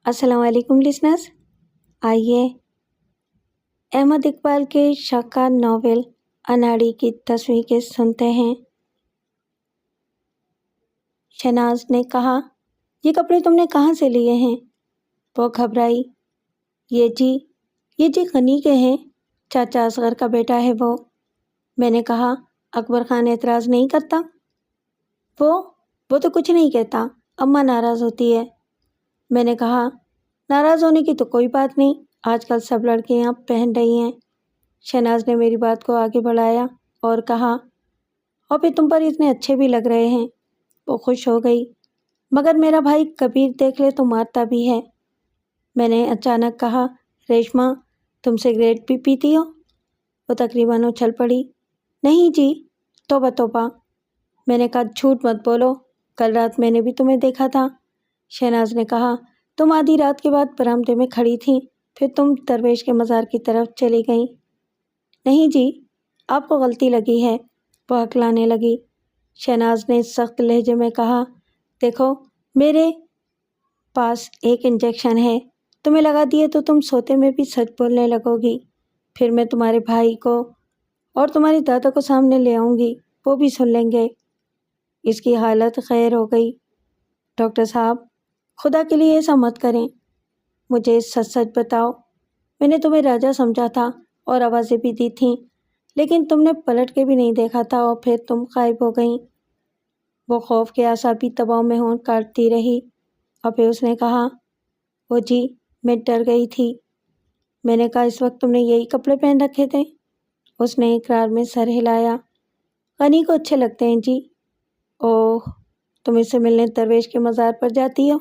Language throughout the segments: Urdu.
السلام علیکم لسنرز، آئیے احمد اقبال کے شاہکار ناول اناڑی کی 10ویں قسط سنتے ہیں۔ شہناز نے کہا، یہ کپڑے تم نے کہاں سے لیے ہیں؟ وہ گھبرائی۔ یہ جی غنی کے ہیں، چاچا اصغر کا بیٹا ہے وہ۔ میں نے کہا، اکبر خان اعتراض نہیں کرتا؟ وہ تو کچھ نہیں کہتا، اماں ناراض ہوتی ہے۔ میں نے کہا، ناراض ہونے کی تو کوئی بات نہیں، آج کل سب لڑکیاں پہن رہی ہیں۔ شہناز نے میری بات کو آگے بڑھایا اور کہا، اور پھر تم پر اتنے اچھے بھی لگ رہے ہیں۔ وہ خوش ہو گئی، مگر میرا بھائی کبیر دیکھ لے تو مارتا بھی ہے۔ میں نے اچانک کہا، ریشمہ تم سگریٹ بھی پیتی ہو؟ وہ تقریباً اچھل پڑی۔ نہیں جی، توبہ توبہ۔ میں نے کہا، جھوٹ مت بولو، کل رات میں نے بھی تمہیں دیکھا تھا۔ شہناز نے کہا، تم آدھی رات کے بعد برآمدے میں کھڑی تھیں، پھر تم درویش کے مزار کی طرف چلی گئیں۔ نہیں جی، آپ کو غلطی لگی ہے۔ وہ ہکلانے لگی۔ شہناز نے سخت لہجے میں کہا، دیکھو میرے پاس ایک انجیکشن ہے، تمہیں لگا دیے تو تم سوتے میں بھی سچ بولنے لگو گی، پھر میں تمہارے بھائی کو اور تمہاری دادا کو سامنے لے آؤں گی، وہ بھی سن لیں گے۔ اس کی حالت خیر ہو گئی۔ ڈاکٹر صاحب، خدا کے لیے ایسا مت کریں، مجھے سچ سچ بتاؤ، میں نے تمہیں راجا سمجھا تھا اور آوازیں بھی دی تھیں، لیکن تم نے پلٹ کے بھی نہیں دیکھا تھا اور پھر تم غائب ہو گئیں۔ وہ خوف کے اعصابی دباؤ میں ہونٹ کاٹتی رہی اور پھر اس نے کہا، وہ جی میں ڈر گئی تھی۔ میں نے کہا، اس وقت تم نے یہی کپڑے پہن رکھے تھے؟ اس نے اقرار میں سر ہلایا۔ غنی کو اچھے لگتے ہیں جی۔ اوہ، تم اس سے ملنے درویش کے مزار پر جاتی ہو؟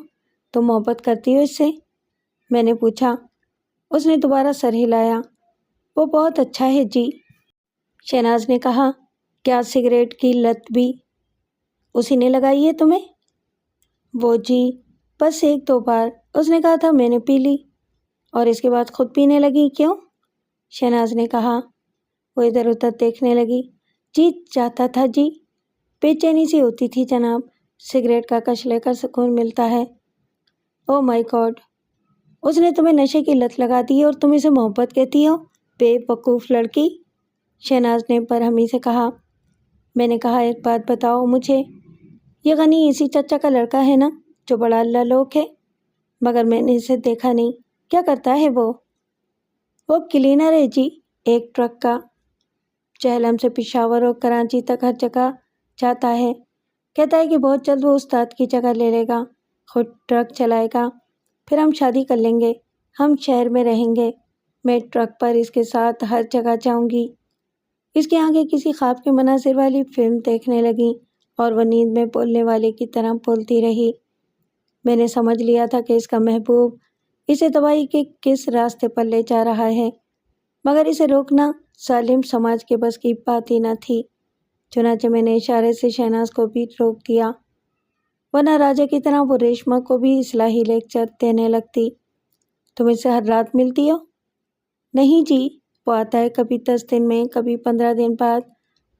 تم محبت کرتی ہو اس سے؟ میں نے پوچھا۔ اس نے دوبارہ سر ہلایا۔ وہ بہت اچھا ہے جی۔ شہناز نے کہا، کیا سگریٹ کی لت بھی اسی نے لگائی ہے تمہیں؟ وہ جی بس 1-2 بار، اس نے کہا تھا میں نے پی لی، اور اس کے بعد خود پینے لگی، کیوں؟ شہناز نے کہا۔ وہ ادھر ادھر دیکھنے لگی۔ جی چاہتا تھا جی، بے چینی سی ہوتی تھی جناب، سگریٹ کا کش لے کر سکون ملتا ہے۔ او مائی گاڈ، اس نے تمہیں نشے کی لت لگا دی اور تم اسے محبت کہتی ہو، بے وقوف لڑکی، شہناز نے برہمی سے کہا۔ میں نے کہا، ایک بات بتاؤ مجھے، یہ غنی اسی چچا کا لڑکا ہے نا جو بڑا اللہ لوک ہے؟ مگر میں نے اسے دیکھا نہیں، کیا کرتا ہے وہ کلینر ہے جی، ایک ٹرک کا، چہلم سے پشاور اور کراچی تک ہر جگہ جاتا ہے۔ کہتا ہے کہ بہت جلد وہ استاد کی جگہ لے لے گا، خود ٹرک چلائے گا، پھر ہم شادی کر لیں گے، ہم شہر میں رہیں گے، میں ٹرک پر اس کے ساتھ ہر جگہ جاؤں گی۔ اس کی آنکھیں کسی خواب کے مناظر والی فلم دیکھنے لگیں اور وہ نیند میں بولنے والے کی طرح بولتی رہی۔ میں نے سمجھ لیا تھا کہ اس کا محبوب اسے تباہی کے کس راستے پر لے جا رہا ہے، مگر اسے روکنا ظالم سماج کے بس کی بات ہی نہ تھی۔ چنانچہ میں نے اشارے سے شہناز کو بھی روک دیا، ورنہ راجا کی طرح وہ ریشمہ کو بھی اصلاحی لیکچر دینے لگتی۔ تم اس سے ہر رات ملتی ہو؟ نہیں جی، وہ آتا ہے کبھی 10 دن میں، کبھی 15 دن بعد،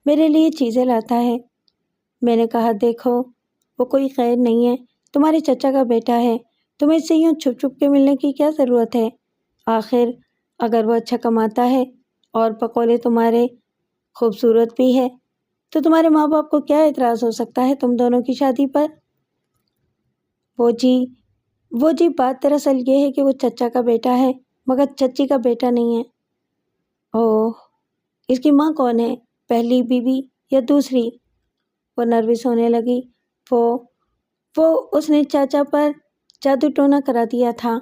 میرے لیے چیزیں لاتا ہے۔ میں نے کہا، دیکھو وہ کوئی خیر نہیں ہے، تمہارے چچا کا بیٹا ہے، تمہیں اس سے یوں چھپ چھپ کے ملنے کی کیا ضرورت ہے؟ آخر اگر وہ اچھا کماتا ہے اور بقول تمہارے خوبصورت بھی ہے تو تمہارے ماں باپ کو کیا اعتراض ہو سکتا ہے تم دونوں کی شادی پر؟ وہ جی بات دراصل یہ ہے کہ وہ چچا کا بیٹا ہے مگر چچی کا بیٹا نہیں ہے۔ اوہ، اس کی ماں کون ہے، پہلی بیوی یا دوسری؟ وہ نروس ہونے لگی۔ وہ اس نے چاچا پر جادو ٹونا کرا دیا تھا۔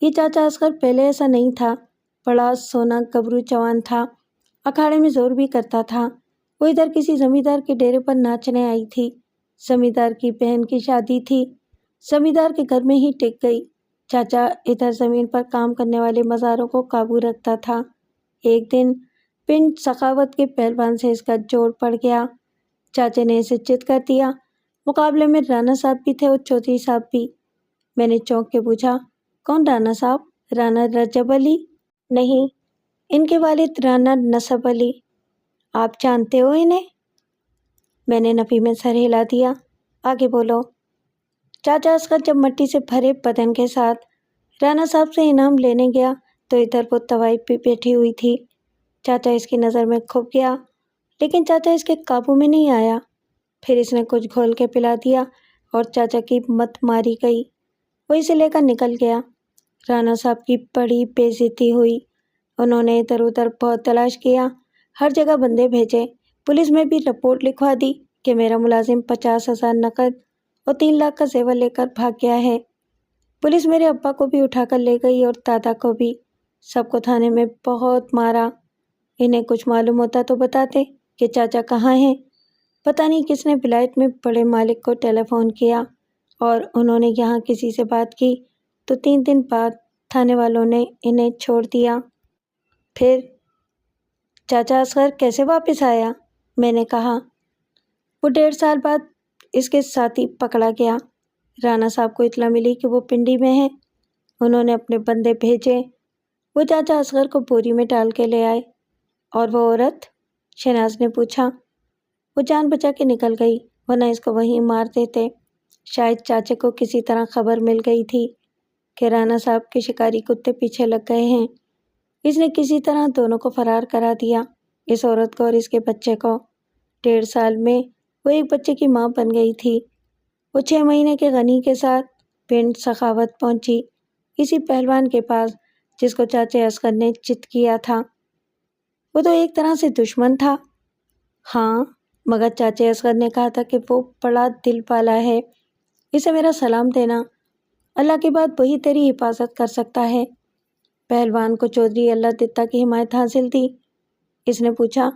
یہ چاچا اصغر پہلے ایسا نہیں تھا، بڑا سونا گبرو جوان تھا، اکھاڑے میں زور بھی کرتا تھا۔ وہ ادھر کسی زمیندار کے ڈیرے پر ناچنے آئی تھی، زمیندار کی بہن کی شادی تھی، زمیندار کے گھر میں ہی ٹک گئی۔ چاچا ادھر زمین پر کام کرنے والے مزاروں کو قابو رکھتا تھا۔ ایک دن پنڈ سخاوت کے پہلوان سے اس کا جوڑ پڑ گیا، چاچے نے اسے چت کر دیا۔ مقابلے میں رانا صاحب بھی تھے اور چودھری صاحب بھی۔ میں نے چونک کے پوچھا، کون رانا صاحب؟ رانا رجب علی؟ نہیں، ان کے والد رانا نصب علی۔ آپ جانتے ہو انہیں؟ میں نے نفی میں سر ہلا دیا۔ آگے بولو۔ چاچا اصغر جب مٹی سے بھرے بدن کے ساتھ رانا صاحب سے انعام لینے گیا تو ادھر وہ طوائف بھی بیٹھی ہوئی تھی۔ چاچا اس کی نظر میں کھپ گیا، لیکن چاچا اس کے قابو میں نہیں آیا۔ پھر اس نے کچھ گھول کے پلا دیا اور چاچا کی مت ماری گئی۔ وہ اسے لے کر نکل گیا۔ رانا صاحب کی بڑی بے عزتی ہوئی۔ انہوں نے ادھر ادھر بہت تلاش کیا، ہر جگہ بندے بھیجے، پولیس میں بھی رپورٹ لکھوا دی کہ میرا ملازم 50,000 نقد اور 3 لاکھ کا زیور لے کر بھاگ گیا ہے۔ پولیس میرے ابا کو بھی اٹھا کر لے گئی اور دادا کو بھی، سب کو تھانے میں بہت مارا۔ انہیں کچھ معلوم ہوتا تو بتاتے کہ چاچا کہاں ہیں۔ پتہ نہیں کس نے ولایت میں بڑے مالک کو ٹیلی فون کیا اور انہوں نے یہاں کسی سے بات کی تو 3 دن بعد تھانے والوں نے انہیں چھوڑ دیا۔ پھر چاچا اصغر کیسے واپس آیا؟ میں نے کہا۔ وہ 1.5 سال بعد اس کے ساتھی پکڑا گیا۔ رانا صاحب کو اطلاع ملی کہ وہ پنڈی میں ہیں۔ انہوں نے اپنے بندے بھیجے، وہ چاچا اصغر کو بوری میں ڈال کے لے آئے۔ اور وہ عورت؟ شہناز نے پوچھا۔ وہ جان بچا کے نکل گئی، ورنہ اس کو وہیں مار دیتے۔ شاید چاچے کو کسی طرح خبر مل گئی تھی کہ رانا صاحب کے شکاری کتے پیچھے لگ گئے ہیں۔ اس نے کسی طرح دونوں کو فرار کرا دیا، اس عورت کو اور اس کے بچے کو۔ 1.5 سال میں وہ ایک بچے کی ماں بن گئی تھی۔ وہ 6 مہینے کے غنی کے ساتھ پنڈ سخاوت پہنچی، اسی پہلوان کے پاس جس کو چاچے اصغر نے چت کیا تھا۔ وہ تو ایک طرح سے دشمن تھا۔ ہاں، مگر چاچے اصغر نے کہا تھا کہ وہ بڑا دل والا ہے، اسے میرا سلام دینا، اللہ کے بعد وہی تیری حفاظت کر سکتا ہے۔ پہلوان کو چودھری اللہ دتا کی حمایت حاصل تھی۔ اس نے پوچھا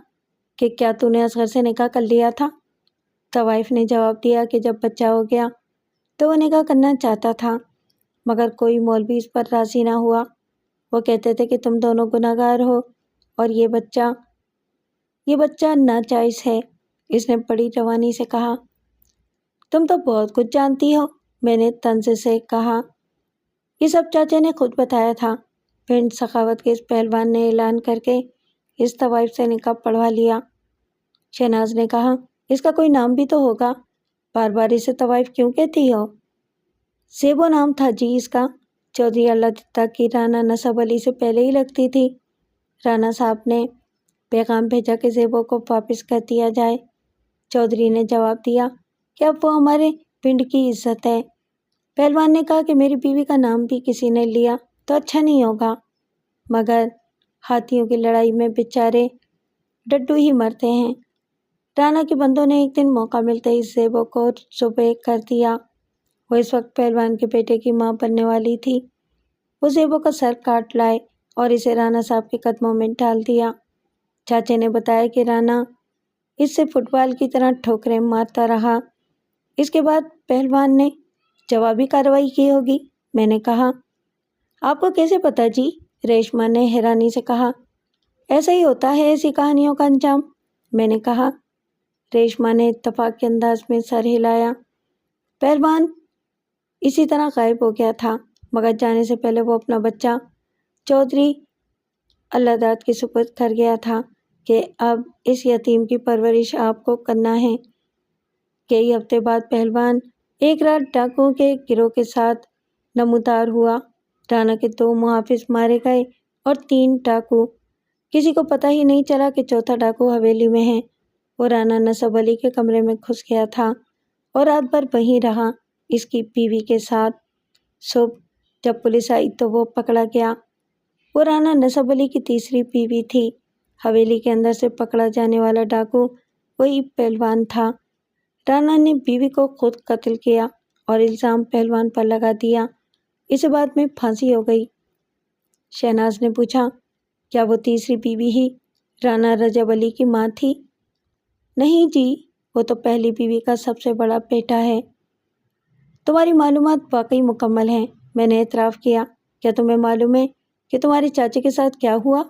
کہ کیا تو نے اصغر سے نکاح کر لیا تھا؟ طوائف نے جواب دیا کہ جب بچہ ہو گیا تو وہ نکاح کرنا چاہتا تھا، مگر کوئی مولوی اس پر راضی نہ ہوا۔ وہ کہتے تھے کہ تم دونوں گناہ گار ہو اور یہ بچہ ناجائز ہے۔ اس نے بڑی روانی سے کہا۔ تم تو بہت کچھ جانتی ہو، میں نے طنز سے کہا۔ یہ سب چاچے نے خود بتایا تھا۔ پنڈ سخاوت کے اس پہلوان نے اعلان کر کے اس طوائف سے نکاح پڑھوا لیا۔ شہناز نے کہا، اس کا کوئی نام بھی تو ہوگا، بار بار اسے طوائف کیوں کہتی ہو؟ زیبو نام تھا جی اس کا، چودھری اللہ دتا کی رانا نصب علی سے پہلے ہی لگتی تھی۔ رانا صاحب نے پیغام بھیجا کہ زیبو کو واپس کر دیا جائے۔ چودھری نے جواب دیا کہ اب وہ ہمارے پنڈ کی عزت ہے۔ پہلوان نے کہا کہ میری بیوی کا نام بھی کسی نے لیا تو اچھا نہیں ہوگا، مگر ہاتھیوں کی لڑائی میں بیچارے ڈڈو ہی مرتے ہیں۔ رانا کے بندوں نے ایک دن موقع ملتے ہی زیبو کو ذبح کر دیا۔ وہ اس وقت پہلوان کے بیٹے کی ماں بننے والی تھی۔ وہ زیبو کا سر کاٹ لائے اور اسے رانا صاحب کے قدموں میں ڈال دیا۔ چاچے نے بتایا کہ رانا اس سے فٹ بال کی طرح ٹھوکریں مارتا رہا۔ اس کے بعد پہلوان نے جوابی کارروائی کی ہوگی، میں نے کہا۔ آپ کو کیسے پتا جی؟ ریشما نے حیرانی سے کہا۔ ایسا ہی ہوتا ہے ایسی کہانیوں کا انجام، میں نے کہا۔ ریشما نے اتفاق کے انداز میں سر ہلایا۔ پہلوان اسی طرح غائب ہو گیا تھا، مگر جانے سے پہلے وہ اپنا بچہ چودھری اللہ داد کے سپرد کر گیا تھا کہ اب اس یتیم کی پرورش آپ کو کرنا ہے۔ کئی ہفتے بعد پہلوان ایک رات ڈاکوؤں کے گروہ کے ساتھ نمودار ہوا۔ رانا کے 2 محافظ مارے گئے اور 3 ڈاکو۔ کسی کو پتہ ہی نہیں چلا کہ چوتھا ڈاکو حویلی میں ہے۔ وہ رانا نصب علی کے کمرے میں گھس گیا تھا اور رات بھر وہیں رہا اس کی بیوی کے ساتھ۔ صبح جب پولیس آئی تو وہ پکڑا گیا۔ وہ رانا نصب علی کی تیسری بیوی تھی۔ حویلی کے اندر سے پکڑا جانے والا ڈاکو وہی پہلوان تھا۔ رانا نے بیوی کو خود قتل کیا اور الزام پہلوان پر لگا دیا۔ اسے بعد میں پھانسی ہو گئی۔ شہناز نے پوچھا، کیا وہ تیسری بیوی ہی رانا رجب علی کی ماں تھی؟ نہیں جی، وہ تو پہلی بیوی کا سب سے بڑا بیٹا ہے۔ تمہاری معلومات واقعی مکمل ہیں، میں نے اعتراف کیا۔ کیا تمہیں معلوم ہے کہ تمہارے چاچے کے ساتھ کیا ہوا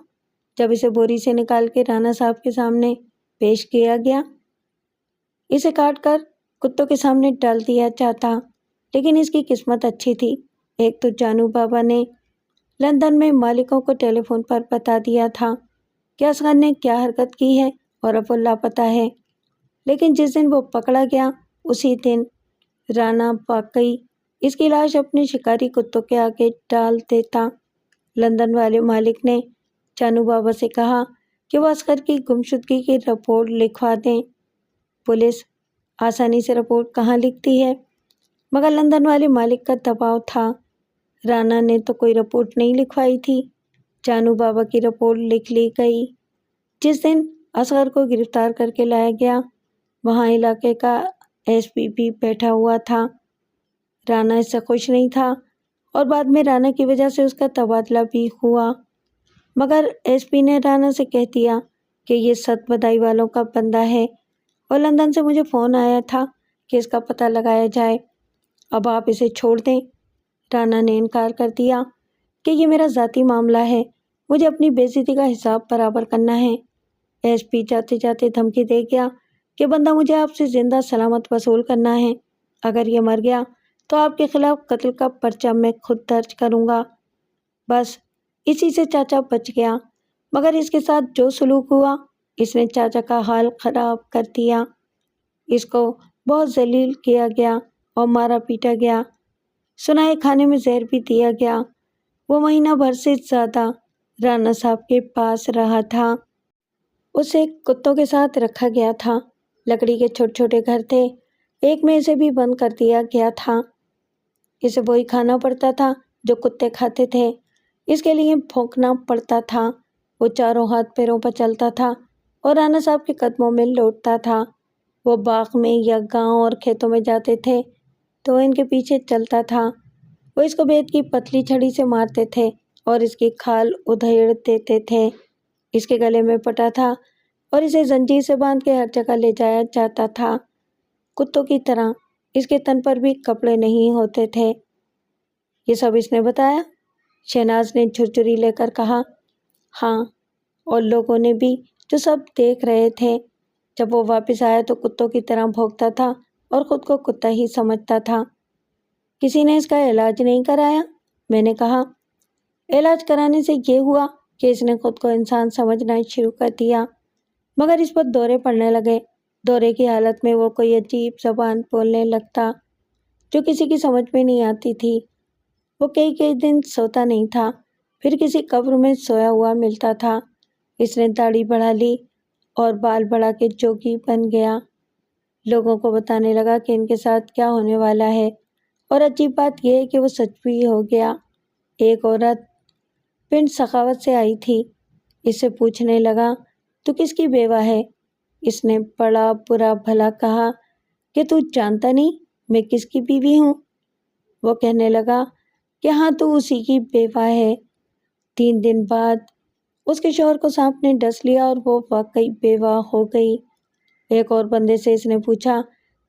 جب اسے بوری سے نکال کے رانا صاحب کے سامنے پیش کیا گیا؟ اسے کاٹ کر کتوں کے سامنے ڈال دیا جاتا، لیکن اس کی قسمت اچھی تھی۔ ایک تو جانو بابا نے لندن میں مالکوں کو ٹیلی فون پر بتا دیا تھا کہ اصغر نے کیا حرکت کی ہے اور اب وہ لاپتہ ہے، لیکن جس دن وہ پکڑا گیا اسی دن رانا واقعی اس کی لاش اپنے شکاری کتوں کے آگے ڈال دیتا۔ لندن والے مالک نے چانو بابا سے کہا کہ وہ اصغر کی گمشدگی کی رپورٹ لکھوا دیں۔ پولیس آسانی سے رپورٹ کہاں لکھتی ہے، مگر لندن والے مالک کا دباؤ تھا۔ رانا نے تو کوئی رپورٹ نہیں لکھوائی تھی۔ چانو بابا کی رپورٹ لکھ لی گئی۔ جس دن اصغر کو گرفتار کر کے لایا گیا، وہاں علاقے کا ایس پی بھی بیٹھا ہوا تھا۔ رانا اس سے خوش نہیں تھا اور بعد میں رانا کی وجہ سے اس کا تبادلہ بھی ہوا، مگر ایس پی نے رانا سے کہہ دیا کہ یہ ست بدائی والوں کا بندہ ہے اور لندن سے مجھے فون آیا تھا کہ اس کا پتہ لگایا جائے، اب آپ اسے چھوڑ دیں۔ رانا نے انکار کر دیا کہ یہ میرا ذاتی معاملہ ہے، مجھے اپنی بے عزتی کا حساب برابر کرنا ہے۔ ایس پی جاتے جاتے دھمکی دے گیا کہ بندہ مجھے آپ سے زندہ سلامت وصول کرنا ہے، اگر یہ مر گیا تو آپ کے خلاف قتل کا پرچہ میں خود درج کروں گا۔ بس اسی سے چاچا بچ گیا، مگر اس کے ساتھ جو سلوک ہوا اس نے چاچا کا حال خراب کر دیا۔ اس کو بہت ذلیل کیا گیا اور مارا پیٹا گیا، سنائے کھانے میں زہر بھی دیا گیا۔ وہ مہینہ بھر سے زیادہ رانا صاحب کے پاس رہا تھا۔ اسے کتوں کے ساتھ رکھا گیا تھا۔ لکڑی کے چھوٹے چھوٹے گھر تھے، ایک میں اسے بھی بند کر دیا گیا تھا۔ اسے وہی کھانا پڑتا تھا جو کتے کھاتے تھے، اس کے لیے بھونکنا پڑتا تھا۔ وہ چاروں ہاتھ پیروں پر چلتا تھا اور رانا صاحب کے قدموں میں لوٹتا تھا۔ وہ باغ میں یا گاؤں اور کھیتوں میں جاتے تھے تو ان کے پیچھے چلتا تھا۔ وہ اس کو بیت کی پتلی چھڑی سے مارتے تھے اور اس کی کھال ادھیڑ دیتے تھے۔ اس کے گلے میں پٹا تھا اور اسے زنجیر سے باندھ کے ہر جگہ لے جایا جاتا تھا۔ کتوں کی طرح اس کے تن پر بھی کپڑے نہیں ہوتے تھے۔ یہ سب اس نے بتایا؟ شہناز نے جھرجھری لے کر کہا۔ ہاں، اور لوگوں نے بھی، جو سب دیکھ رہے تھے۔ جب وہ واپس آیا تو کتوں کی طرح بھونکتا تھا اور خود کو کتا ہی سمجھتا تھا۔ کسی نے اس کا علاج نہیں کرایا؟ میں نے کہا۔ علاج کرانے سے یہ ہوا کہ اس نے خود کو انسان سمجھنا شروع کر دیا، مگر اس پر دورے پڑنے لگے۔ دورے کی حالت میں وہ کوئی عجیب زبان بولنے لگتا جو کسی کی سمجھ میں نہیں آتی تھی۔ وہ کئی دن سوتا نہیں تھا، پھر کسی قبر میں سویا ہوا ملتا تھا۔ اس نے داڑھی بڑھا لی اور بال بڑھا کے جوگی بن گیا۔ لوگوں کو بتانے لگا کہ ان کے ساتھ کیا ہونے والا ہے، اور عجیب بات یہ ہے کہ وہ سچ بھی ہو گیا۔ ایک عورت پنڈ سخاوت سے آئی تھی، اس سے پوچھنے لگا تو کس کی بیوہ ہے؟ اس نے بڑا برا بھلا کہا کہ تو جانتا نہیں میں کس کی بیوی ہوں؟ وہ کہنے لگا کہ ہاں تو اسی کی بیوہ ہے۔ 3 دن بعد اس کے شوہر کو سانپ نے ڈس لیا اور وہ واقعی بیوہ ہو گئی۔ ایک اور بندے سے اس نے پوچھا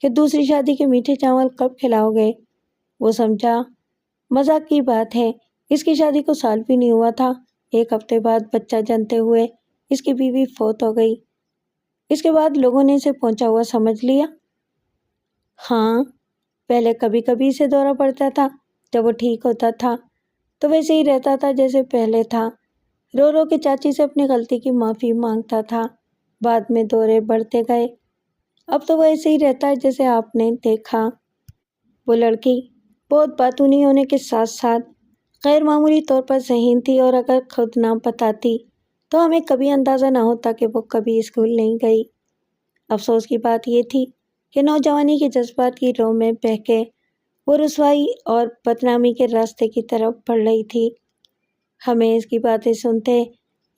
کہ دوسری شادی کے میٹھے چاول کب کھلاؤ گے؟ وہ سمجھا مذاق کی بات ہے، اس کی شادی کو سال بھی نہیں ہوا تھا۔ 1 ہفتے بعد بچہ جنتے ہوئے اس کی بیوی فوت ہو گئی۔ اس کے بعد لوگوں نے اسے پہنچا ہوا سمجھ لیا۔ ہاں، پہلے کبھی کبھی اسے دورہ پڑتا تھا، جب وہ ٹھیک ہوتا تھا تو ویسے ہی رہتا تھا جیسے پہلے تھا، رو رو کے چاچی سے اپنی غلطی کی معافی مانگتا تھا۔ بعد میں دورے بڑھتے گئے، اب تو وہ ایسے ہی رہتا ہے جیسے آپ نے دیکھا۔ وہ لڑکی بہت باتونی ہونے کے ساتھ ساتھ غیر معمولی طور پر ذہین تھی، اور اگر خود نہ بتاتی تو ہمیں کبھی اندازہ نہ ہوتا کہ وہ کبھی اسکول نہیں گئی۔ افسوس کی بات یہ تھی کہ نوجوانی کے جذبات کی رو میں بہہ کے وہ رسوائی اور بدنامی کے راستے کی طرف بڑھ رہی تھی۔ ہمیں اس کی باتیں سنتے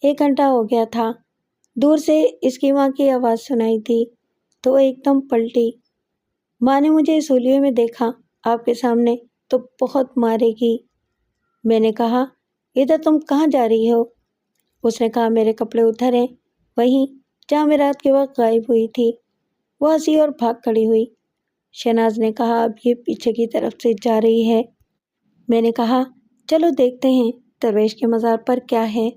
1 گھنٹہ ہو گیا تھا۔ دور سے اس کی ماں کی آواز سنائی دی تو وہ ایک دم پلٹی۔ ماں نے مجھے اس حلیے میں دیکھا آپ کے سامنے تو بہت مارے گی۔ میں نے کہا ادھر تم کہاں جا رہی ہو؟ اس نے کہا میرے کپڑے ادھر ہیں، وہیں جہاں میں رات کے وقت غائب ہوئی تھی۔ وہ ہنسی اور بھاگ کھڑی ہوئی۔ شہناز نے کہا اب یہ پیچھے کی طرف سے جا رہی ہے۔ میں نے کہا چلو دیکھتے ہیں درویش کے مزار پر کیا ہے۔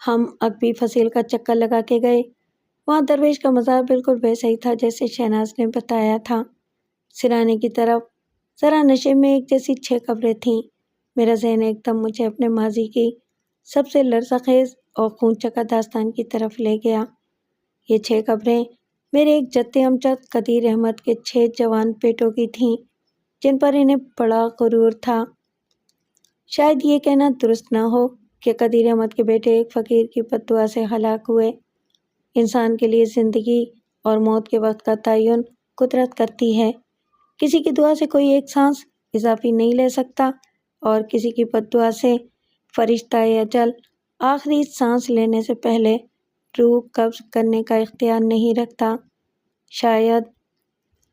ہم اکبی فصیل کا چکر لگا کے گئے۔ وہاں درویش کا مزار بالکل ویسا ہی تھا جیسے شہناز نے بتایا تھا۔ سرانے کی طرف ذرا نشے میں ایک جیسی 6 قبریں تھیں۔ میرا ذہن ایک دم مجھے اپنے ماضی کی سب سے لرزخیز اور خون چکا داستان کی طرف لے گیا۔ یہ 6 قبریں میرے ایک جد امجد قدیر احمد کے 6 جوان بیٹوں کی تھیں۔ جن پر انہیں بڑا غرور تھا۔ شاید یہ کہنا درست نہ ہو کہ قدیر احمد کے بیٹے ایک فقیر کی بد دعا سے ہلاک ہوئے۔ انسان کے لیے زندگی اور موت کے وقت کا تعین قدرت کرتی ہے۔ کسی کی دعا سے کوئی ایک سانس اضافی نہیں لے سکتا اور کسی کی بد دعا سے فرشتہ اجل آخری سانس لینے سے پہلے روح قبض کرنے کا اختیار نہیں رکھتا۔ شاید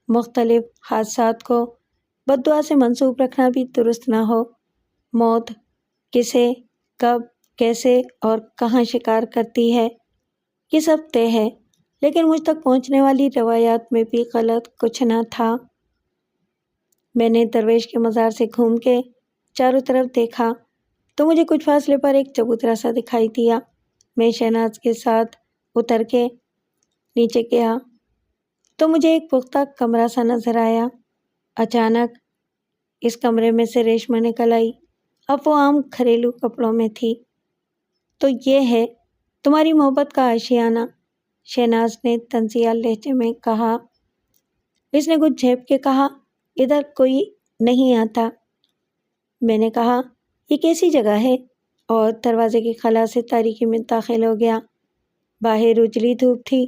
مختلف حادثات کو بد دعا سے منسوب رکھنا بھی درست نہ ہو۔ موت کسے، کب، کیسے اور کہاں شکار کرتی ہے، یہ سب طے ہے، لیکن مجھ تک پہنچنے والی روایات میں بھی غلط کچھ نہ تھا۔ میں نے درویش کے مزار سے گھوم کے چاروں طرف دیکھا تو مجھے کچھ فاصلے پر ایک چبوترا سا دکھائی دیا۔ میں شہناز کے ساتھ اتر کے نیچے گیا تو مجھے ایک پختہ کمرہ سا نظر آیا۔ اچانک اس کمرے میں سے ریشما نکل آئی۔ اب وہ عام گھریلو کپڑوں میں تھی۔ تو یہ ہے تمہاری محبت کا آشیانہ، شہناز نے طنزیہ لہجے میں کہا۔ اس نے کچھ جھیپ کے کہا، ادھر کوئی نہیں آتا۔ میں نے کہا، یہ کیسی جگہ ہے؟ اور دروازے کی خلا سے تاریکی میں داخل ہو گیا۔ باہر اجلی دھوپ تھی،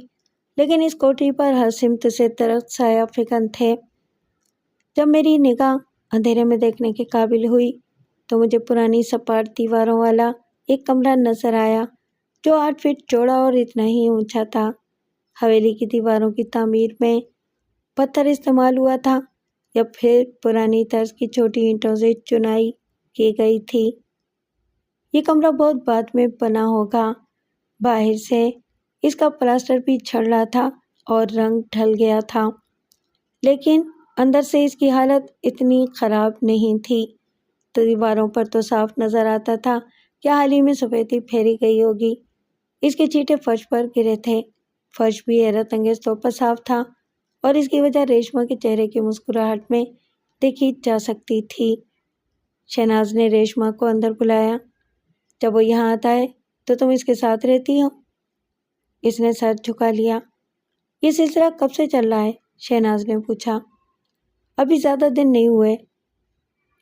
لیکن اس کوٹھی پر ہر سمت سے درخت سایہ فکن تھے۔ جب میری نگاہ اندھیرے میں دیکھنے کے قابل ہوئی تو مجھے پرانی سپاٹ دیواروں والا ایک کمرہ نظر آیا جو 8 فٹ چوڑا اور اتنا ہی اونچا تھا۔ حویلی کی دیواروں کی تعمیر میں پتھر استعمال ہوا تھا یا پھر پرانی طرز کی چھوٹی اینٹوں سے چنائی کی گئی تھی۔ یہ کمرہ بہت بعد میں بنا ہوگا۔ باہر سے اس کا پلاسٹر بھی جھڑ رہا تھا اور رنگ ڈھل گیا تھا، لیکن اندر سے اس کی حالت اتنی خراب نہیں تھی۔ تو دیواروں پر تو صاف نظر آتا تھا کہ حال ہی میں سفیدی پھیری گئی ہوگی۔ اس کے چھینٹے فرش پر گرے تھے۔ فرش بھی حیرت انگیز طور پر صاف تھا اور اس کی وجہ ریشما کے چہرے کی مسکراہٹ میں دیکھی جا سکتی تھی۔ شہناز نے ریشما کو اندر بلایا۔ جب وہ یہاں آتا ہے تو تم اس کے ساتھ رہتی ہو؟ اس نے سر جھکا لیا۔ یہ سلسلہ کب سے چل رہا ہے؟ شہناز نے پوچھا۔ ابھی زیادہ دن نہیں ہوئے۔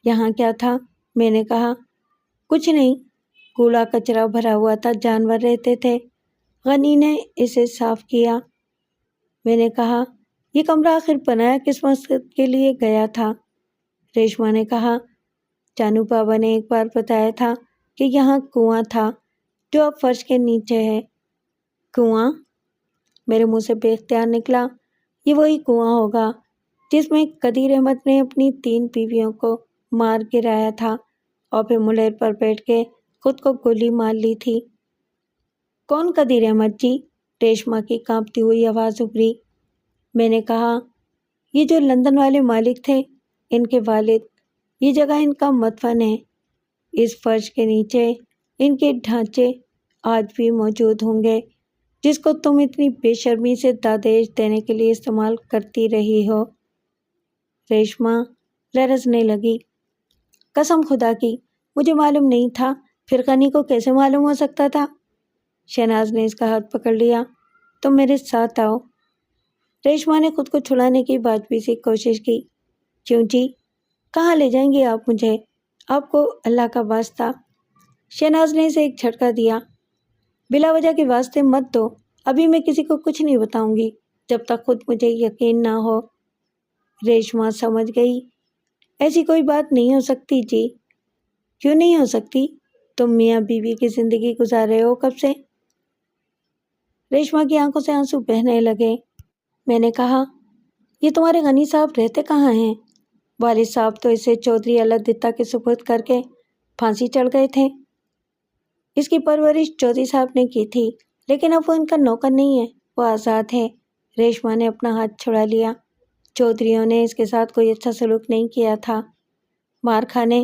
یہاں کیا تھا؟ میں نے کہا۔ کچھ نہیں، کوڑا کچرا بھرا ہوا تھا، جانور رہتے تھے، غنی نے اسے صاف کیا۔ میں نے کہا، یہ کمرہ آخر بنایا کس مقصد کے لیے گیا تھا؟ ریشما نے کہا، جانو بابا نے ایک بار بتایا تھا کہ یہاں کنواں تھا جو اب فرش کے نیچے ہے۔ کنواں؟ میرے منہ سے بے اختیار نکلا، یہ وہی کنواں ہوگا جس میں قدیر احمد نے اپنی 3 بیویوں کو مار گرایا تھا اور پھر ملیر پر بیٹھ کے خود کو گولی مار لی تھی۔ کون قدیر احمد جی؟ ریشما کی کانپتی ہوئی آواز ابھری۔ میں نے کہا، یہ جو لندن والے مالک تھے، ان کے والد، یہ جگہ ان کا مدفن ہے۔ اس فرش کے نیچے ان کے ڈھانچے آج بھی موجود ہوں گے جس کو تم اتنی بے شرمی سے دادیش دینے کے لیے استعمال کرتی رہی ہو۔ ریشما لرزنے لگی۔ قسم خدا کی مجھے معلوم نہیں تھا، پھر غنی کو کیسے معلوم ہو سکتا تھا؟ شہناز نے اس کا ہاتھ پکڑ لیا۔ تم میرے ساتھ آؤ۔ ریشما نے خود کو چھڑانے کی واجبی سی کوشش کی۔ کیوں جی؟ کہاں لے جائیں گے آپ مجھے؟ آپ کو اللہ کا واسطہ۔ شہناز نے اسے ایک جھٹکا دیا۔ بلا وجہ کے واسطے مت دو، ابھی میں کسی کو کچھ نہیں بتاؤں گی جب تک خود مجھے یقین نہ ہو۔ ریشما سمجھ گئی، ایسی کوئی بات نہیں ہو سکتی جی۔ کیوں نہیں ہو سکتی؟ تم میاں بیوی کی زندگی گزار رہے ہو کب سے؟ ریشما کی آنکھوں سے آنسو بہنے لگے۔ میں نے کہا، یہ تمہارے غنی صاحب رہتے کہاں ہیں؟ والد صاحب تو اسے چودھری اللہ دتا کے سپرد کر کے پھانسی چڑھ گئے تھے۔ اس کی پرورش چودھری صاحب نے کی تھی، لیکن اب وہ ان کا نوکر نہیں ہے، وہ آزاد ہے۔ ریشما نے اپنا ہاتھ چھڑا لیا۔ چودھریوں نے اس کے ساتھ کوئی اچھا سلوک نہیں کیا تھا۔ مار کھانے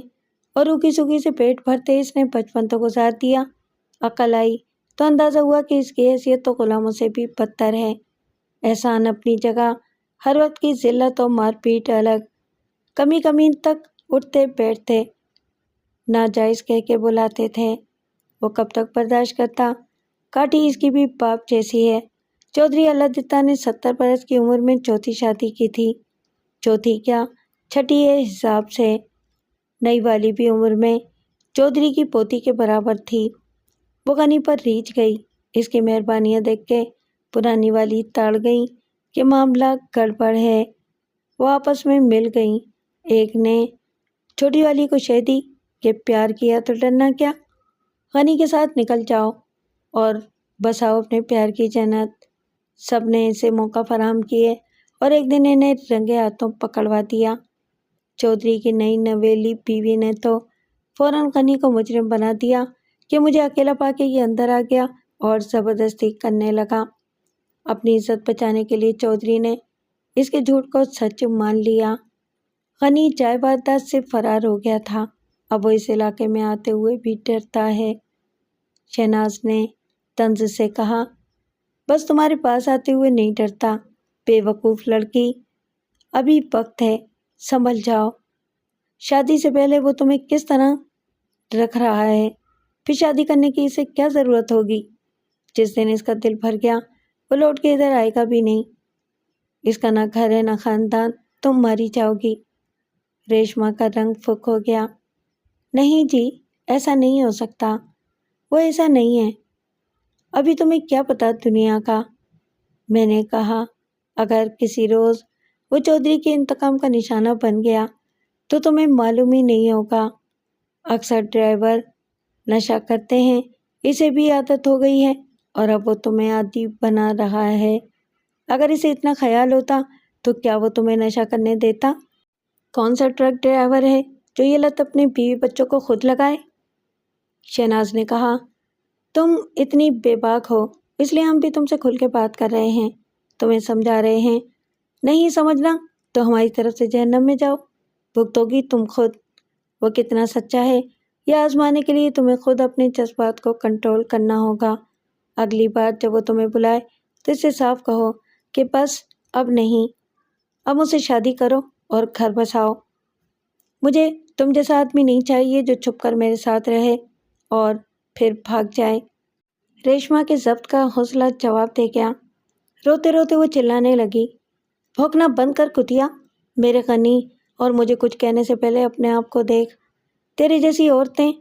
اور روکھی سوکھی سے پیٹ بھرتے اس نے بچپن تو گزار دیا۔ عقل آئی تو اندازہ ہوا کہ اس کی حیثیت تو غلاموں سے بھی بدتر ہے۔ احسان اپنی جگہ، ہر وقت کی ذلت اور مار پیٹ الگ، کمی کمی تک اٹھتے بیٹھتے، ناجائز کہہ کے بلاتے تھے۔ وہ کب تک برداشت کرتا؟ کاٹی اس کی بھی باپ جیسی ہے۔ چودھری اللہ دتا نے 70 برس کی عمر میں چوتھی شادی کی تھی۔ چوتھی کیا، چھٹی حساب سے نئی والی بھی عمر میں چودھری کی پوتی کے برابر تھی۔ وہ غنی پر ریچھ گئی۔ اس کی مہربانیاں دیکھ کے پرانی والی تاڑ گئی کہ معاملہ گڑبڑ ہے۔ وہ آپس میں مل گئیں۔ ایک نے چھوٹی والی کو شے دی کہ پیار کیا تو ڈرنا کیا، غنی کے ساتھ نکل جاؤ اور بساؤ اپنے پیار کی جنت۔ سب نے اسے موقع فراہم کیے اور ایک دن انہیں رنگے ہاتھوں پکڑوا دیا۔ چودھری کی نئی نویلی بیوی نے تو فوراً غنی کو مجرم بنا دیا کہ مجھے اکیلا پا کے یہ اندر آ گیا اور زبردستی کرنے لگا۔ اپنی عزت بچانے کے لیے چودھری نے اس کے جھوٹ کو سچ مان لیا۔ غنی جائے واردات سے فرار ہو گیا تھا۔ اب وہ اس علاقے میں آتے ہوئے بھی ڈرتا ہے۔ شہناز نے طنز سے کہا، بس تمہارے پاس آتے ہوئے نہیں ڈرتا، بے وقوف لڑکی، ابھی وقت ہے، سنبھل جاؤ۔ شادی سے پہلے وہ تمہیں کس طرح رکھ رہا ہے، پھر شادی کرنے کی اسے کیا ضرورت ہوگی؟ جس دن اس کا دل بھر گیا وہ لوٹ کے ادھر آئے گا بھی نہیں۔ اس کا نہ گھر ہے نہ خاندان، تم ماری جاؤ گی۔ ریشما کا رنگ پھک ہو گیا۔ نہیں جی، ایسا نہیں ہو سکتا، وہ ایسا نہیں ہے۔ ابھی تمہیں کیا پتا دنیا کا؟ میں نے کہا، اگر کسی روز وہ چودھری کے انتقام کا نشانہ بن گیا تو تمہیں معلوم ہی نہیں ہوگا۔ اکثر ڈرائیور نشہ کرتے ہیں، اسے بھی عادت ہو گئی ہے اور اب وہ تمہیں عادی بنا رہا ہے۔ اگر اسے اتنا خیال ہوتا تو کیا وہ تمہیں نشہ کرنے دیتا؟ کون سا ٹرک ڈرائیور ہے جو یہ لت اپنے بیوی بچوں کو خود لگائے؟ شہناز نے کہا، تم اتنی بے باک ہو اس لیے ہم بھی تم سے کھل کے بات کر رہے ہیں، تمہیں سمجھا رہے ہیں۔ نہیں سمجھنا تو ہماری طرف سے جہنم میں جاؤ، بھگتو گی تم خود۔ وہ کتنا سچا ہے یہ آزمانے کے لیے تمہیں خود اپنے جذبات کو کنٹرول کرنا ہوگا۔ اگلی بار جب وہ تمہیں بلائے تو اس سے صاف کہو کہ بس اب نہیں، اب مجھ سے شادی کرو اور گھر بساؤ۔ مجھے تم جیسا آدمی نہیں چاہیے جو چھپ کر میرے ساتھ رہے اور پھر بھاگ جائے۔ ریشما کے ضبط کا حوصلہ جواب دے گیا۔ روتے روتے وہ چلانے لگی، بھونکنا بند کر کتیا، میرے غنی اور مجھے کچھ کہنے سے پہلے اپنے آپ کو دیکھ۔ تیرے جیسی عورتیں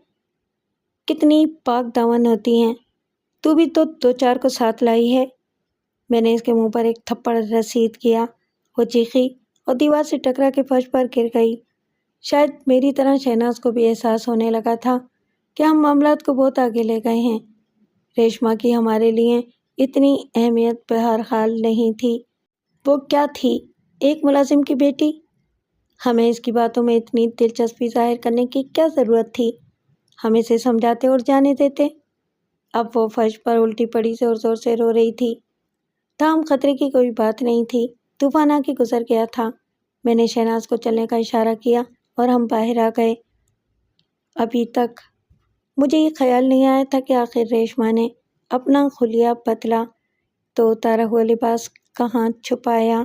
کتنی پاک دامن ہوتی ہیں، تو بھی تو دو چار کو ساتھ لائی ہے۔ میں نے اس کے منہ پر ایک تھپڑ رسید کیا۔ وہ چیخی اور دیوار سے ٹکرا کے فرش پر گر گئی۔ شاید میری طرح شہناز کو بھی احساس ہونے لگا تھا کہ ہم معاملات کو بہت آگے لے گئے ہیں۔ ریشما کی ہمارے لیے اتنی اہمیت بہرحال نہیں تھی۔ وہ کیا تھی، ایک ملازم کی بیٹی؟ ہمیں اس کی باتوں میں اتنی دلچسپی ظاہر کرنے کی کیا ضرورت تھی؟ ہم اسے سمجھاتے اور جانے دیتے۔ اب وہ فرش پر الٹی پڑی زور زور سے رو رہی تھی۔ تاہم خطرے کی کوئی بات نہیں تھی، طوفان آ کے گزر گیا تھا۔ میں نے شہناز کو چلنے کا اشارہ کیا اور ہم باہر آ گئے۔ ابھی تک مجھے یہ خیال نہیں آیا تھا کہ آخر ریشما نے اپنا خلیہ بدلا تو اتارا ہوا لباس کہاں چھپایا۔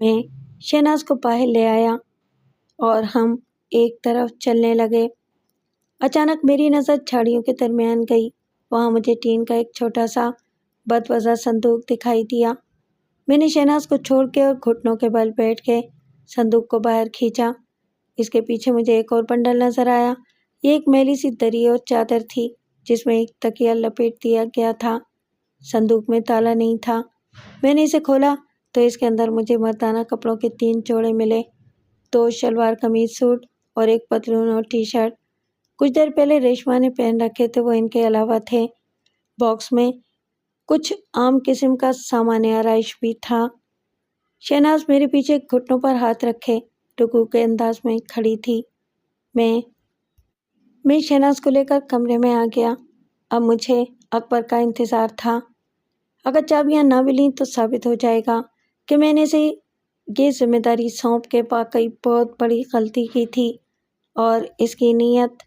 میں شہناز کو باہر لے آیا اور ہم ایک طرف چلنے لگے۔ اچانک میری نظر جھاڑیوں کے درمیان گئی۔ وہاں مجھے ٹین کا ایک چھوٹا سا بدوضع صندوق دکھائی دیا۔ میں نے شہناز کو چھوڑ کے اور گھٹنوں کے بل بیٹھ کے صندوق کو باہر کھینچا۔ اس کے پیچھے مجھے ایک اور بنڈل نظر آیا۔ یہ ایک میلی سی دری اور چادر تھی جس میں ایک تکیہ لپیٹ دیا گیا تھا۔ صندوق میں تالا نہیں تھا۔ میں نے اسے کھولا تو اس کے اندر مجھے مردانہ کپڑوں کے 3 جوڑے ملے، 2 شلوار قمیض سوٹ اور ایک پتلون اور ٹی شرٹ۔ کچھ دیر پہلے ریشما نے پہن رکھے تھے وہ ان کے علاوہ تھے۔ باکس میں کچھ عام قسم کا سامان آرائش بھی تھا۔ شہناز میرے پیچھے گھٹنوں پر ہاتھ رکھے رکوع کے انداز میں کھڑی تھی۔ میں شہناز کو لے کر کمرے میں آ گیا۔ اب مجھے اکبر کا انتظار تھا۔ اگر چابیاں نہ ملیں تو ثابت ہو جائے گا کہ میں نے اسے یہ ذمہ داری سونپ کے واقعی بہت بڑی غلطی کی تھی اور اس کی نیت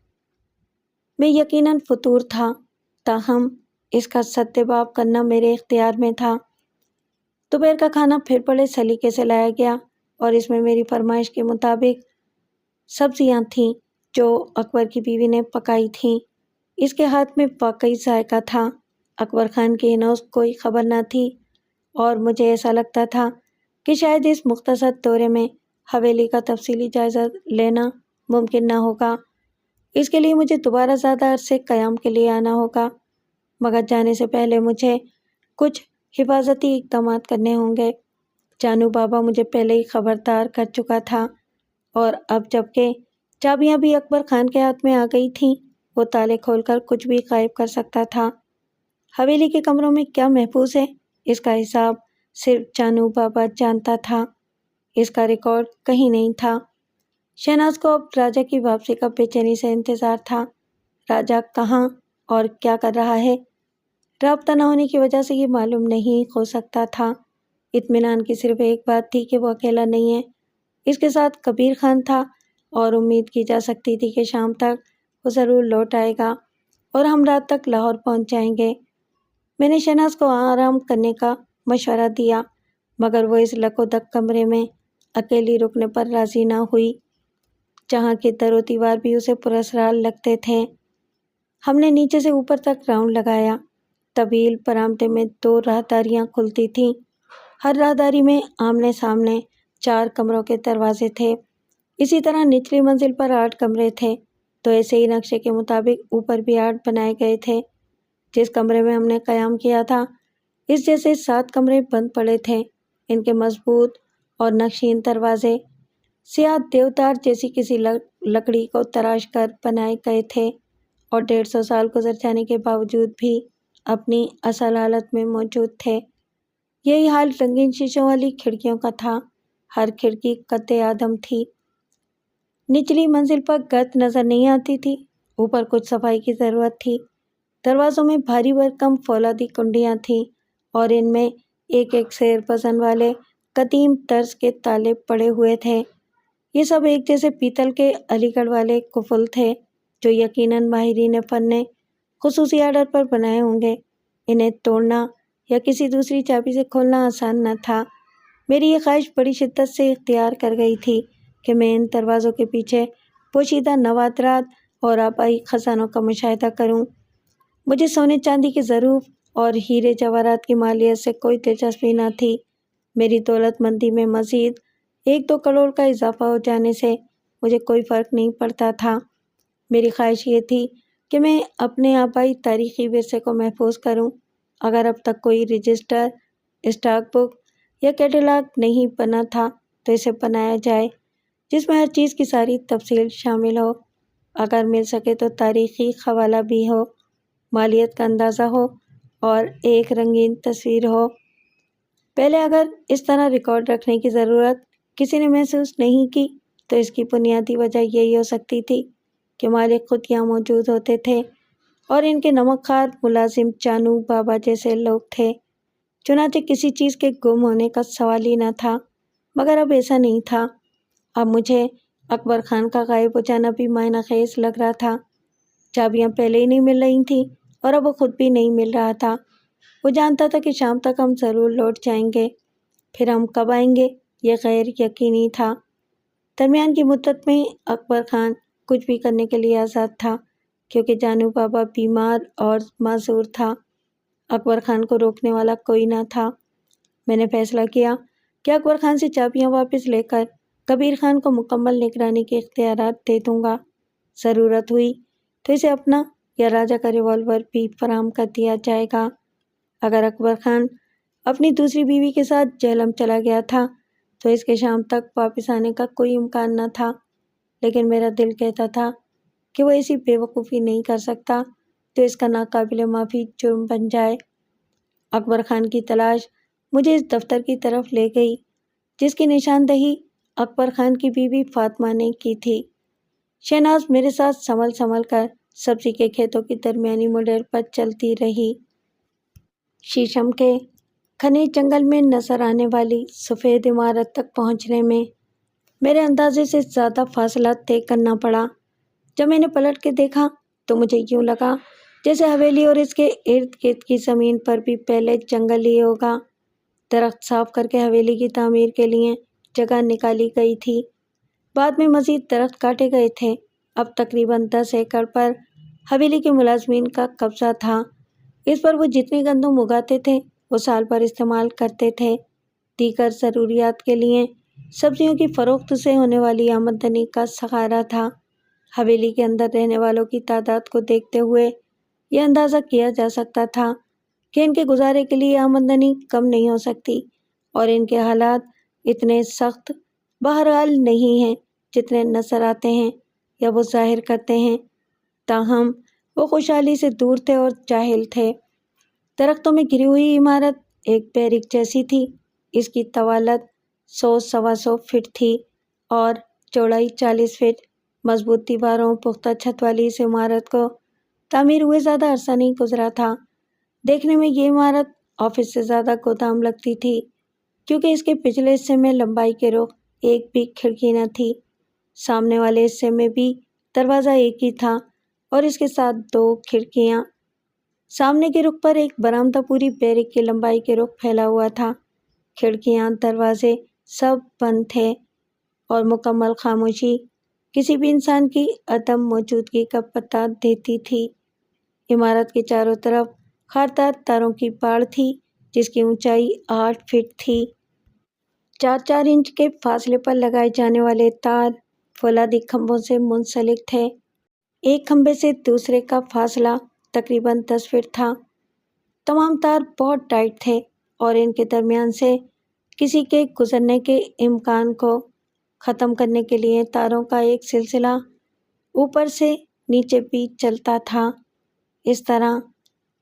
میں یقیناً فطور تھا، تاہم اس کا سدباب کرنا میرے اختیار میں تھا۔ دوپہر کا کھانا پھر بڑے سلیقے سے لایا گیا اور اس میں میری فرمائش کے مطابق سبزیاں تھیں جو اکبر کی بیوی نے پکائی تھیں۔ اس کے ہاتھ میں واقعی ذائقہ تھا۔ اکبر خان کی انوس کوئی خبر نہ تھی اور مجھے ایسا لگتا تھا کہ شاید اس مختصر دورے میں حویلی کا تفصیلی جائزہ لینا ممکن نہ ہوگا۔ اس کے لیے مجھے دوبارہ زیادہ عرصے قیام کے لیے آنا ہوگا، مگر جانے سے پہلے مجھے کچھ حفاظتی اقدامات کرنے ہوں گے۔ جانو بابا مجھے پہلے ہی خبردار کر چکا تھا، اور اب جب کہ چابیاں بھی اکبر خان کے ہاتھ میں آ گئی تھیں، وہ تالے کھول کر کچھ بھی غائب کر سکتا تھا۔ حویلی کے کمروں میں کیا محفوظ ہے، اس کا حساب صرف جانو بابا جانتا تھا۔ اس کا ریکارڈ کہیں نہیں تھا۔ شہناز کو اب راجہ کی واپسی کا بے چینی سے انتظار تھا۔ راجہ کہاں اور کیا کر رہا ہے؟ رابطہ نہ ہونے کی وجہ سے یہ معلوم نہیں ہو سکتا تھا۔ اطمینان کی صرف ایک بات تھی کہ وہ اکیلا نہیں ہے، اس کے ساتھ کبیر خان تھا، اور امید کی جا سکتی تھی کہ شام تک وہ ضرور لوٹ آئے گا اور ہم رات تک لاہور پہنچ جائیں گے۔ میں نے شہناز کو آرام کرنے کا مشورہ دیا، مگر وہ اس لکودک کمرے میں اکیلی رکنے پر راضی نہ ہوئی، جہاں کے در و دیوار بھی اسے پراسرار لگتے تھے۔ ہم نے نیچے سے اوپر تک راؤنڈ لگایا۔ طویل برآمدے میں 2 راہداریاں کھلتی تھیں۔ ہر راہداری میں آمنے سامنے 4 کمروں کے دروازے تھے۔ اسی طرح نچلی منزل پر 8 کمرے تھے، تو ایسے ہی نقشے کے مطابق اوپر بھی 8 بنائے گئے تھے۔ جس کمرے میں ہم نے قیام کیا تھا، اس جیسے 7 کمرے بند پڑے تھے۔ ان کے مضبوط اور نقشین دروازے سیاہ دیودار جیسی کسی لکڑی کو تراش کر بنائے گئے تھے، اور 150 سال گزر جانے کے باوجود بھی اپنی اصل حالت میں موجود تھے۔ یہی حال رنگین شیشوں والی کھڑکیوں کا تھا۔ ہر کھڑکی قد آدم تھی۔ نچلی منزل پر گرد نظر نہیں آتی تھی، اوپر کچھ صفائی کی ضرورت تھی۔ دروازوں میں بھاری بھرکم فولادی کنڈیاں تھیں، اور ان میں ایک ایک سیر وزن والے قدیم طرز کے تالے پڑے ہوئے تھے۔ یہ سب ایک جیسے پیتل کے علی گڑھ والے قفل تھے، جو یقیناً ماہرین فن نے خصوصی آرڈر پر بنائے ہوں گے۔ انہیں توڑنا یا کسی دوسری چابی سے کھولنا آسان نہ تھا۔ میری یہ خواہش بڑی شدت سے اختیار کر گئی تھی کہ میں ان دروازوں کے پیچھے پوشیدہ نوادرات اور آبائی خزانوں کا مشاہدہ کروں۔ مجھے سونے چاندی کے ظروف اور ہیرے جواہرات کی مالیت سے کوئی دلچسپی نہ تھی۔ میری دولت مندی میں مزید 1-2 کروڑ کا اضافہ ہو جانے سے مجھے کوئی فرق نہیں پڑتا تھا۔ میری خواہش یہ تھی کہ میں اپنے آبائی تاریخی ورثے کو محفوظ کروں۔ اگر اب تک کوئی رجسٹر، اسٹاک بک یا کیٹلاگ نہیں بنا تھا تو اسے بنایا جائے، جس میں ہر چیز کی ساری تفصیل شامل ہو۔ اگر مل سکے تو تاریخی حوالہ بھی ہو، مالیت کا اندازہ ہو اور ایک رنگین تصویر ہو۔ پہلے اگر اس طرح ریکارڈ رکھنے کی ضرورت کسی نے محسوس نہیں کی تو اس کی بنیادی وجہ یہی ہو سکتی تھی کہ مالک خود یہاں موجود ہوتے تھے، اور ان کے نمک خوار ملازم جانو بابا جیسے لوگ تھے۔ چنانچہ کسی چیز کے گم ہونے کا سوال ہی نہ تھا، مگر اب ایسا نہیں تھا۔ اب مجھے اکبر خان کا غائب ہو جانا بھی معنی خیز لگ رہا تھا۔ چابیاں پہلے ہی نہیں مل رہی تھیں، اور اب وہ خود بھی نہیں مل رہا تھا۔ وہ جانتا تھا کہ شام تک ہم ضرور لوٹ جائیں گے، پھر ہم کب آئیں گے یہ غیر یقینی تھا۔ درمیان کی مدت میں اکبر خان کچھ بھی کرنے کے لیے آزاد تھا، کیونکہ جانو بابا بیمار اور معذور تھا۔ اکبر خان کو روکنے والا کوئی نہ تھا۔ میں نے فیصلہ کیا کہ اکبر خان سے چابیاں واپس لے کر کبیر خان کو مکمل نگرانی کے اختیارات دے دوں گا۔ ضرورت ہوئی تو اسے اپنا یا راجہ کا ریوالور بھی فراہم کر دیا جائے گا۔ اگر اکبر خان اپنی دوسری بیوی کے ساتھ جہلم چلا گیا تھا تو اس کے شام تک واپس آنے کا کوئی امکان نہ تھا، لیکن میرا دل کہتا تھا کہ وہ ایسی بے وقوفی نہیں کر سکتا تو اس کا ناقابل معافی جرم بن جائے۔ اکبر خان کی تلاش مجھے اس دفتر کی طرف لے گئی جس کی نشاندہی اکبر خان کی بیوی فاطمہ نے کی تھی۔ شہناز میرے ساتھ سنبھل سنبھل کر سبزی کے کھیتوں کی درمیانی مڈیر پر چلتی رہی۔ شیشم کے گھنے جنگل میں نظر آنے والی سفید عمارت تک پہنچنے میں میرے اندازے سے زیادہ فاصلہ طے کرنا پڑا۔ جب میں نے پلٹ کے دیکھا تو مجھے یوں لگا جیسے حویلی اور اس کے ارد گرد کی زمین پر بھی پہلے جنگل ہی ہوگا۔ درخت صاف کر کے حویلی کی تعمیر کے لیے جگہ نکالی گئی تھی۔ بعد میں مزید درخت کاٹے گئے تھے۔ اب تقریباً 10 ایکڑ پر حویلی کے ملازمین کا قبضہ تھا۔ اس پر وہ جتنی گندم اگاتے تھے وہ سال بھر استعمال کرتے تھے۔ دیگر ضروریات کے لیے سبزیوں کی فروخت سے ہونے والی آمدنی کا سہارا تھا۔ حویلی کے اندر رہنے والوں کی تعداد کو دیکھتے ہوئے یہ اندازہ کیا جا سکتا تھا کہ ان کے گزارے کے لیے آمدنی کم نہیں ہو سکتی، اور ان کے حالات اتنے سخت بہرحال نہیں ہیں جتنے نظر آتے ہیں یا وہ ظاہر کرتے ہیں۔ تاہم وہ خوشحالی سے دور تھے اور جاہل تھے۔ درختوں میں گھری ہوئی عمارت ایک بیرک جیسی تھی۔ اس کی طوالت 100-125 فٹ تھی اور چوڑائی 40 فٹ۔ مضبوط دیواروں، پختہ چھت والی اس عمارت کو تعمیر ہوئے زیادہ عرصہ نہیں گزرا تھا۔ دیکھنے میں یہ عمارت آفس سے زیادہ گودام لگتی تھی، کیونکہ اس کے پچھلے حصے میں لمبائی کے رخ ایک بھی کھڑکی نہ تھی۔ سامنے والے حصے میں بھی دروازہ ایک ہی تھا اور اس کے ساتھ 2 کھڑکیاں۔ سامنے کے رخ پر ایک برآمدہ پوری بیرک کی لمبائی کے رخ پھیلا ہوا تھا۔ کھڑکیاں، دروازے سب بند تھے اور مکمل خاموشی کسی بھی انسان کی عدم موجودگی کا پتہ دیتی تھی۔ عمارت کے چاروں طرف خاردار تاروں کی باڑ تھی جس کی اونچائی 8 فٹ تھی۔ 4-4 انچ کے فاصلے پر لگائے جانے والے تار فولادی کھمبوں سے منسلک تھے۔ ایک کھمبے سے دوسرے کا فاصلہ تقریباً 10 فٹ تھا۔ تمام تار بہت ٹائٹ تھے اور ان کے درمیان سے کسی کے گزرنے کے امکان کو ختم کرنے کے لیے تاروں کا ایک سلسلہ اوپر سے نیچے بھی چلتا تھا۔ اس طرح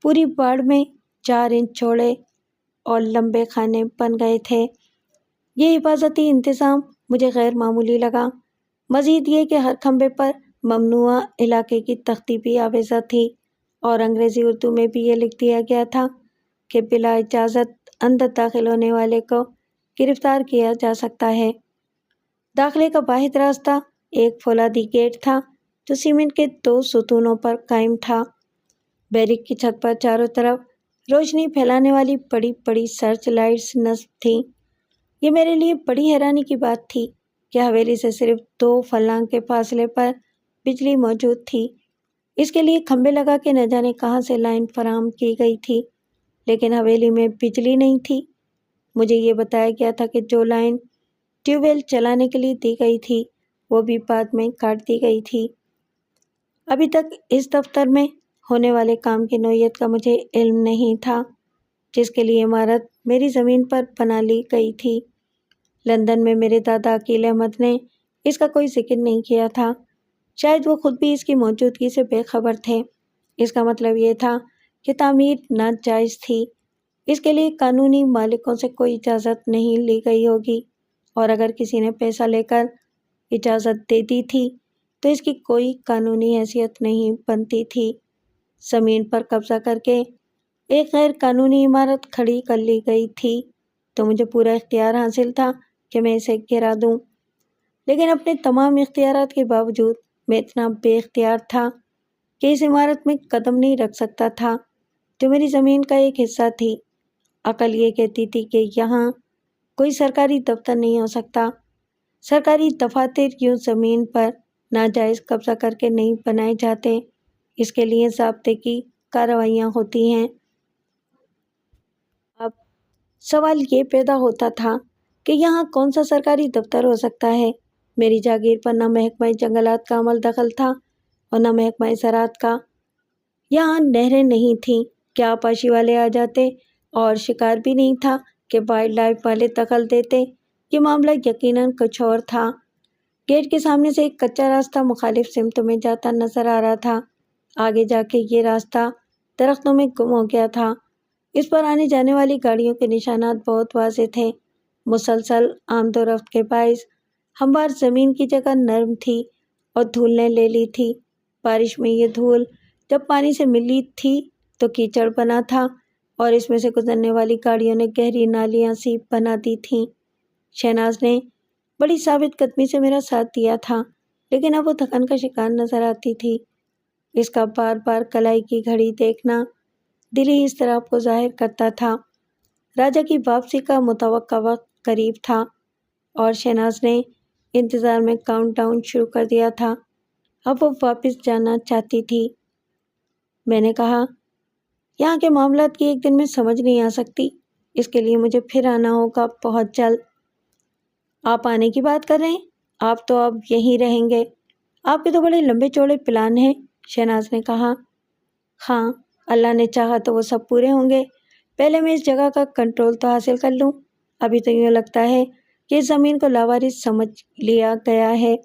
پوری باڑ میں 4 انچ چوڑے اور لمبے خانے بن گئے تھے۔ یہ حفاظتی انتظام مجھے غیر معمولی لگا۔ مزید یہ کہ ہر کھمبے پر ممنوعہ علاقے کی تختی بھی آویزاں تھی اور انگریزی اردو میں بھی یہ لکھ دیا گیا تھا کہ بلا اجازت اندر داخل ہونے والے کو گرفتار کیا جا سکتا ہے۔ داخلے کا واحد راستہ ایک فولادی گیٹ تھا جو سیمنٹ کے 2 ستونوں پر قائم تھا۔ بیرک کی چھت پر چاروں طرف روشنی پھیلانے والی بڑی بڑی سرچ لائٹس نصب تھیں۔ یہ میرے لیے بڑی حیرانی کی بات تھی کہ حویلی سے صرف 2 فلانگ کے فاصلے پر بجلی موجود تھی۔ اس کے لیے کھمبے لگا کے نہ جانے کہاں سے لائن فراہم کی گئی تھی، لیکن حویلی میں بجلی نہیں تھی۔ مجھے یہ بتایا گیا تھا کہ جو لائن ٹیوب ویل چلانے کے لیے دی گئی تھی وہ بھی بعد میں کاٹ دی گئی تھی۔ ابھی تک اس دفتر میں ہونے والے کام کی نوعیت کا مجھے علم نہیں تھا جس کے لیے عمارت میری زمین پر بنا لی گئی تھی۔ لندن میں میرے دادا عقیل احمد نے اس کا کوئی ذکر نہیں کیا تھا۔ شاید وہ خود بھی اس کی موجودگی سے بے خبر تھے۔ اس کا مطلب یہ تھا کہ تعمیر ناجائز تھی۔ اس کے لیے قانونی مالکوں سے کوئی اجازت نہیں لی گئی ہوگی، اور اگر کسی نے پیسہ لے کر اجازت دے دی تھی تو اس کی کوئی قانونی حیثیت نہیں بنتی تھی۔ زمین پر قبضہ کر کے ایک غیر قانونی عمارت کھڑی کر لی گئی تھی تو مجھے پورا اختیار حاصل تھا کہ میں اسے گرا دوں، لیکن اپنے تمام اختیارات کے باوجود میں اتنا بے اختیار تھا کہ اس عمارت میں قدم نہیں رکھ سکتا تھا جو میری زمین کا ایک حصہ تھی۔ عقل یہ کہتی تھی کہ یہاں کوئی سرکاری دفتر نہیں ہو سکتا۔ سرکاری دفاتر یوں زمین پر ناجائز قبضہ کر کے نہیں بنائے جاتے، اس کے لیے ضابطے کی کارروائیاں ہوتی ہیں۔ اب سوال یہ پیدا ہوتا تھا کہ یہاں کون سا سرکاری دفتر ہو سکتا ہے؟ میری جاگیر پر نہ محکمہ جنگلات کا عمل دخل تھا اور نہ محکمہ زراعت کا۔ یہاں نہریں نہیں تھیں کہ آبپاشی والے آ جاتے، اور شکار بھی نہیں تھا کہ وائلڈ لائف والے دخل دیتے۔ یہ معاملہ یقیناً کچھ اور تھا۔ گیٹ کے سامنے سے ایک کچا راستہ مخالف سمتوں میں جاتا نظر آ رہا تھا۔ آگے جا کے یہ راستہ درختوں میں گم ہو گیا تھا۔ اس پر آنے جانے والی گاڑیوں کے نشانات بہت واضح تھے۔ مسلسل آمد و رفت کے باعث ہموار زمین کی جگہ نرم تھی اور دھول نے لے لی تھی۔ بارش میں یہ دھول جب پانی سے ملی تھی تو کیچڑ بنا تھا اور اس میں سے گزرنے والی گاڑیوں نے گہری نالیاں سی بنا دی تھیں۔ شہناز نے بڑی ثابت قدمی سے میرا ساتھ دیا تھا، لیکن اب وہ تھکن کا شکار نظر آتی تھی۔ اس کا بار بار کلائی کی گھڑی دیکھنا دلی اضطراب کو ظاہر کرتا تھا۔ راجا کی واپسی کا متوقع وقت قریب تھا اور شہناز نے انتظار میں کاؤنٹ ڈاؤن شروع کر دیا تھا۔ اب وہ واپس جانا چاہتی تھی۔ میں نے کہا، یہاں کے معاملات کی ایک دن میں سمجھ نہیں آ سکتی، اس کے لیے مجھے پھر آنا ہوگا بہت جلد۔ آپ آنے کی بات کر رہے ہیں؟ آپ تو اب یہیں رہیں گے؟ آپ کے تو بڑے لمبے چوڑے پلان ہیں، شہناز نے کہا۔ ہاں، اللہ نے چاہا تو وہ سب پورے ہوں گے۔ پہلے میں اس جگہ کا کنٹرول تو حاصل کر لوں۔ ابھی تو یوں لگتا ہے کہ اس زمین کو لاوارث سمجھ لیا گیا ہے۔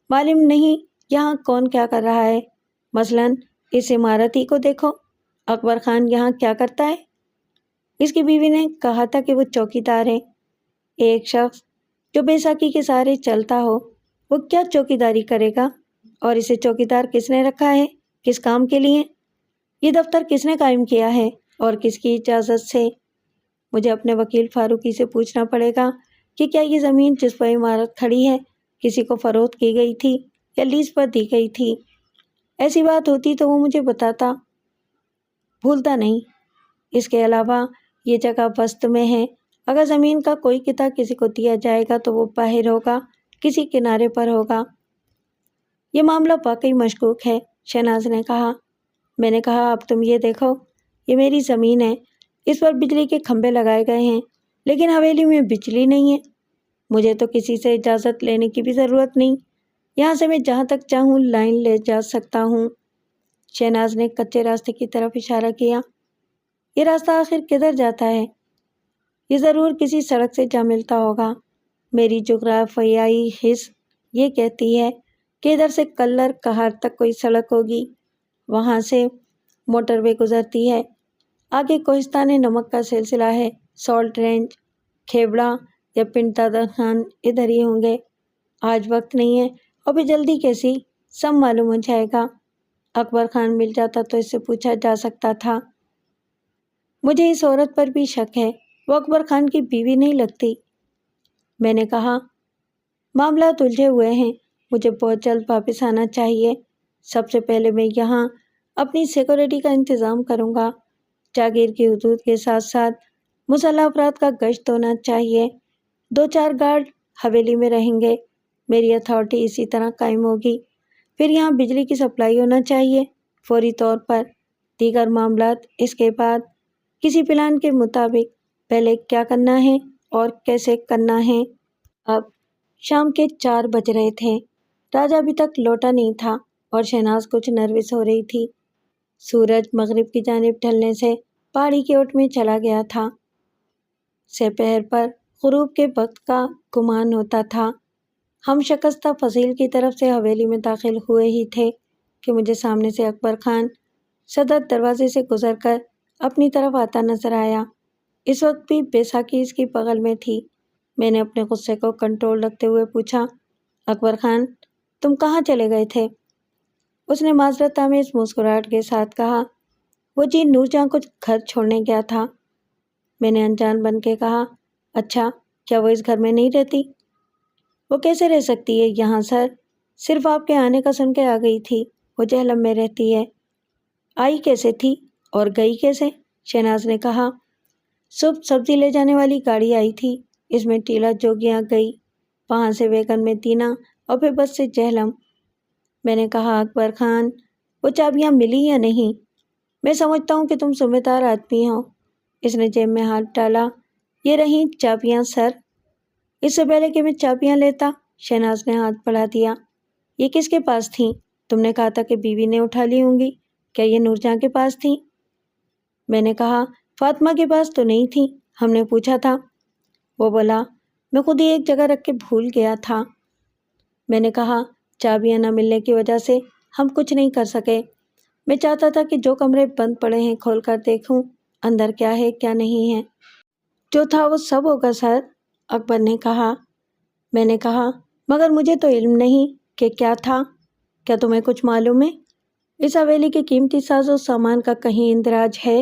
معلوم نہیں یہاں کون کیا کر رہا ہے۔ مثلاً اس عمارت ہی کو دیکھو، اکبر خان یہاں کیا کرتا ہے؟ اس کی بیوی نے کہا تھا کہ وہ چوکیدار ہے۔ ایک شخص جو بیساکھی کے سہارے چلتا ہو، وہ کیا چوکیداری کرے گا؟ اور اسے چوکیدار کس نے رکھا ہے؟ کس کام کے لیے؟ یہ دفتر کس نے قائم کیا ہے اور کس کی اجازت سے؟ مجھے اپنے وکیل فاروقی سے پوچھنا پڑے گا کہ کیا یہ زمین جس پر عمارت کھڑی ہے کسی کو فروخت کی گئی تھی یا لیز پر دی گئی تھی؟ ایسی بات ہوتی تو وہ مجھے بتاتا، بھولتا نہیں۔ اس کے علاوہ یہ جگہ وسط میں ہے۔ اگر زمین کا کوئی قطع کسی کو دیا جائے گا تو وہ باہر ہوگا، کسی کنارے پر ہوگا۔ یہ معاملہ واقعی مشکوک ہے، شہناز نے کہا۔ میں نے کہا، اب تم یہ دیکھو، یہ میری زمین ہے، اس پر بجلی کے کھمبے لگائے گئے ہیں، لیکن حویلی میں بجلی نہیں ہے۔ مجھے تو کسی سے اجازت لینے کی بھی ضرورت نہیں۔ یہاں سے میں جہاں تک چاہوں لائن لے جا سکتا ہوں۔ شہناز نے کچے راستے کی طرف اشارہ کیا۔ یہ راستہ آخر کدھر جاتا ہے؟ یہ ضرور کسی سڑک سے جا ملتا ہوگا۔ میری جغرافیائی حس یہ کہتی ہے کہ ادھر سے کلر کہار تک کوئی سڑک ہوگی، وہاں سے موٹر وے گزرتی ہے، آگے کوہستان نمک کا سلسلہ ہے، سالٹ رینج، کھیبڑا یا پنٹادر خان ادھر ہی ہوں گے۔ آج وقت نہیں ہے اور بھی جلدی کیسی، سب معلوم ہو جائے گا۔ اکبر خان مل جاتا تو اس سے پوچھا جا سکتا تھا۔ مجھے اس عورت پر بھی شک ہے، وہ اکبر خان کی بیوی نہیں لگتی۔ میں نے کہا، معاملات الجھے ہوئے ہیں، مجھے بہت جلد واپس آنا چاہیے۔ سب سے پہلے میں یہاں اپنی سیکورٹی کا انتظام کروں گا۔ جاگیر کی حدود کے ساتھ ساتھ مسلح افراد کا گشت ہونا چاہیے۔ 2-4 گارڈ حویلی میں رہیں گے۔ میری اتھارٹی اسی طرح قائم ہوگی۔ پھر یہاں بجلی کی سپلائی ہونا چاہیے فوری طور پر۔ دیگر معاملات اس کے بعد، کسی پلان کے مطابق پہلے کیا کرنا ہے اور کیسے کرنا ہے۔ اب شام کے 4 بج رہے تھے۔ راجا ابھی تک لوٹا نہیں تھا اور شہناز کچھ نروس ہو رہی تھی۔ سورج مغرب کی جانب ڈھلنے سے پہاڑی کی اوٹ میں چلا گیا تھا۔ سپہر پر غروب کے وقت کا گمان ہوتا تھا۔ ہم شکستہ فصیل کی طرف سے حویلی میں داخل ہوئے ہی تھے کہ مجھے سامنے سے اکبر خان صدر دروازے سے گزر کر اپنی طرف آتا نظر آیا۔ اس وقت بھی بیساکھی اس کی بغل میں تھی۔ میں نے اپنے غصے کو کنٹرول رکھتے ہوئے پوچھا، اکبر خان، تم کہاں چلے گئے تھے؟ اس نے معذرت آمیز مسکراہٹ کے ساتھ کہا، وہ جی نور جہاں کچھ گھر چھوڑنے گیا تھا۔ میں نے انجان بن کے کہا، اچھا، کیا وہ اس گھر میں نہیں رہتی؟ وہ کیسے رہ سکتی ہے یہاں سر؟ صرف آپ کے آنے کا سن کے آ گئی تھی۔ وہ جہلم میں رہتی ہے۔ آئی کیسے تھی اور گئی کیسے؟ شہناز نے کہا، صبح سبزی لے جانے والی گاڑی آئی تھی، اس میں ٹیلا جوگیاں گئی، وہاں سے ویگن میں تینا اور پھر بس سے جہلم۔ میں نے کہا، اکبر خان، وہ چابیاں ملی یا نہیں؟ میں سمجھتا ہوں کہ تم ذمہ دار آدمی ہو۔ اس نے جیب میں ہاتھ ڈالا، یہ رہیں چابیاں سر۔ اس سے پہلے کہ میں چابیاں لیتا، شہناز نے ہاتھ بڑھا دیا۔ یہ کس کے پاس تھیں؟ تم نے کہا تھا کہ بیوی نے اٹھا لی ہوں گی، کیا یہ نور جہاں کے پاس تھیں؟ میں نے کہا، فاطمہ کے پاس تو نہیں تھیں، ہم نے پوچھا تھا۔ وہ بولا، میں خود ہی ایک جگہ رکھ کے بھول گیا تھا۔ میں نے کہا، چابیاں نہ ملنے کی وجہ سے ہم کچھ نہیں کر سکے۔ میں چاہتا تھا کہ جو کمرے بند پڑے ہیں کھول کر دیکھوں اندر کیا ہے کیا نہیں ہے۔ جو تھا وہ سب ہوگا سر، اکبر نے کہا۔ میں نے کہا، مگر مجھے تو علم نہیں کہ کیا تھا۔ کیا تمہیں کچھ معلوم ہے؟ اس حویلی کے قیمتی ساز و سامان کا کہیں اندراج ہے؟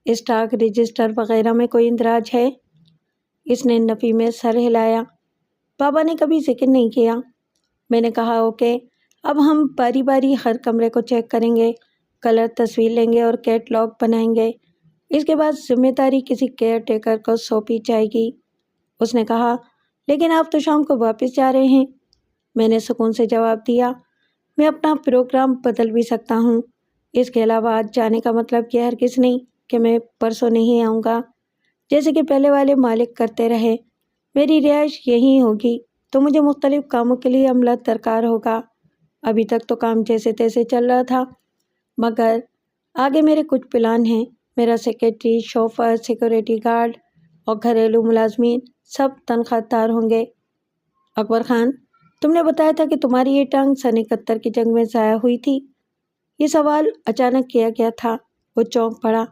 اسٹاک رجسٹر وغیرہ میں کوئی اندراج ہے؟ اس نے نفی میں سر ہلایا۔ بابا نے کبھی ذکر نہیں کیا۔ میں نے کہا، اوکے، اب ہم باری باری ہر کمرے کو چیک کریں گے، کلر تصویر لیں گے اور کیٹلاگ بنائیں گے۔ اس کے بعد ذمہ داری کسی کیئر ٹیکر کو سونپی جائے گی۔ اس نے کہا، لیکن آپ تو شام کو واپس جا رہے ہیں۔ میں نے سکون سے جواب دیا، میں اپنا پروگرام بدل بھی سکتا ہوں۔ اس کے علاوہ آج جانے کا مطلب یہ ہرگز نہیں کہ میں پرسوں نہیں آؤں گا، جیسے کہ پہلے والے مالک کرتے رہے۔ میری رہائش یہیں ہوگی تو مجھے مختلف کاموں کے لیے عملہ درکار ہوگا۔ ابھی تک تو کام جیسے تیسے چل رہا تھا، مگر آگے میرے کچھ پلان ہیں۔ میرا سیکرٹری، شوفر، سیکورٹی گارڈ اور گھریلو ملازمین سب تنخواہ دار ہوں گے۔ اکبر خان، تم نے بتایا تھا کہ تمہاری یہ ٹانگ سن 71 کی جنگ میں ضائع ہوئی تھی۔ یہ سوال اچانک کیا گیا تھا۔ وہ چونک پڑا۔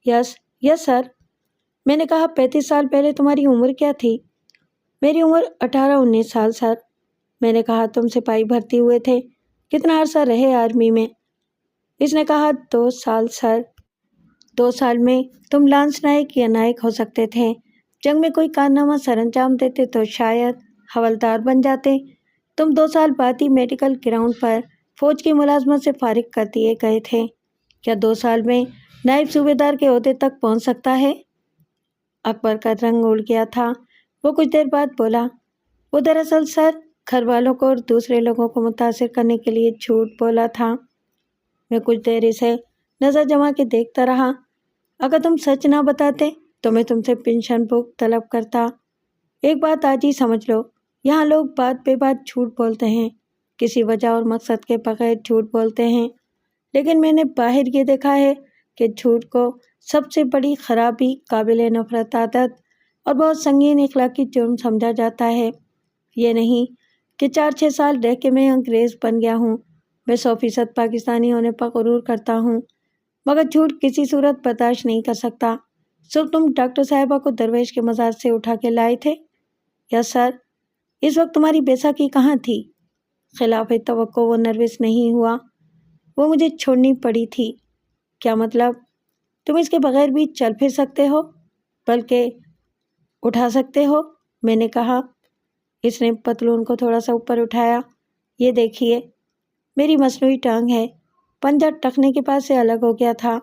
یس سر۔ میں نے کہا 35 سال پہلے تمہاری عمر کیا تھی؟ میری عمر 18-19 سال سر۔ میں نے کہا تم سپاہی بھرتی ہوئے تھے، کتنا عرصہ رہے آرمی میں؟ اس نے کہا 2 سال سر۔ 2 سال میں تم لانس نائک یا نائک ہو سکتے تھے۔ جنگ میں کوئی کارنامہ سر انجام دیتے تو شاید حوالدار بن جاتے۔ تم 2 سال بعد ہی میڈیکل گراؤنڈ پر فوج کی ملازمت سے فارغ کر دیے گئے تھے۔ کیا 2 سال میں نائب صوبے دار کے عہدے تک پہنچ سکتا ہے؟ اکبر کا رنگ اڑ گیا تھا۔ وہ کچھ دیر بعد بولا، وہ دراصل سر گھر والوں کو اور دوسرے لوگوں کو متاثر کرنے کے لیے جھوٹ بولا تھا۔ میں کچھ دیر اسے نظر جما کے دیکھتا رہا۔ اگر تم سچ نہ بتاتے تو میں تم سے پینشن بک طلب کرتا۔ ایک بات آج ہی سمجھ لو، یہاں لوگ بات بے بات جھوٹ بولتے ہیں، کسی وجہ اور مقصد کے بغیر جھوٹ بولتے ہیں، لیکن میں نے باہر یہ دیکھا ہے کہ جھوٹ کو سب سے بڑی خرابی، قابل نفرت عادت اور بہت سنگین اخلاقی جرم سمجھا جاتا ہے۔ یہ نہیں کہ 4-6 سال رہ کے میں انگریز بن گیا ہوں۔ میں 100% پاکستانی ہونے پر غرور کرتا ہوں، مگر جھوٹ کسی صورت برداشت نہیں کر سکتا۔ صرف تم ڈاکٹر صاحبہ کو درویش کے مزار سے اٹھا کے لائے تھے؟ یس سر۔ اس وقت تمہاری بیساکھی کہاں تھی؟ خلاف توقع وہ نروس نہیں ہوا۔ وہ مجھے چھوڑنی پڑی تھی۔ کیا مطلب؟ تم اس کے بغیر بھی چل پھر سکتے ہو، بلکہ اٹھا سکتے ہو؟ میں نے کہا۔ اس نے پتلون کو تھوڑا سا اوپر اٹھایا۔ یہ دیکھیے، میری مصنوعی ٹانگ ہے۔ پنجہ ٹخنے کے پاس سے الگ ہو گیا تھا۔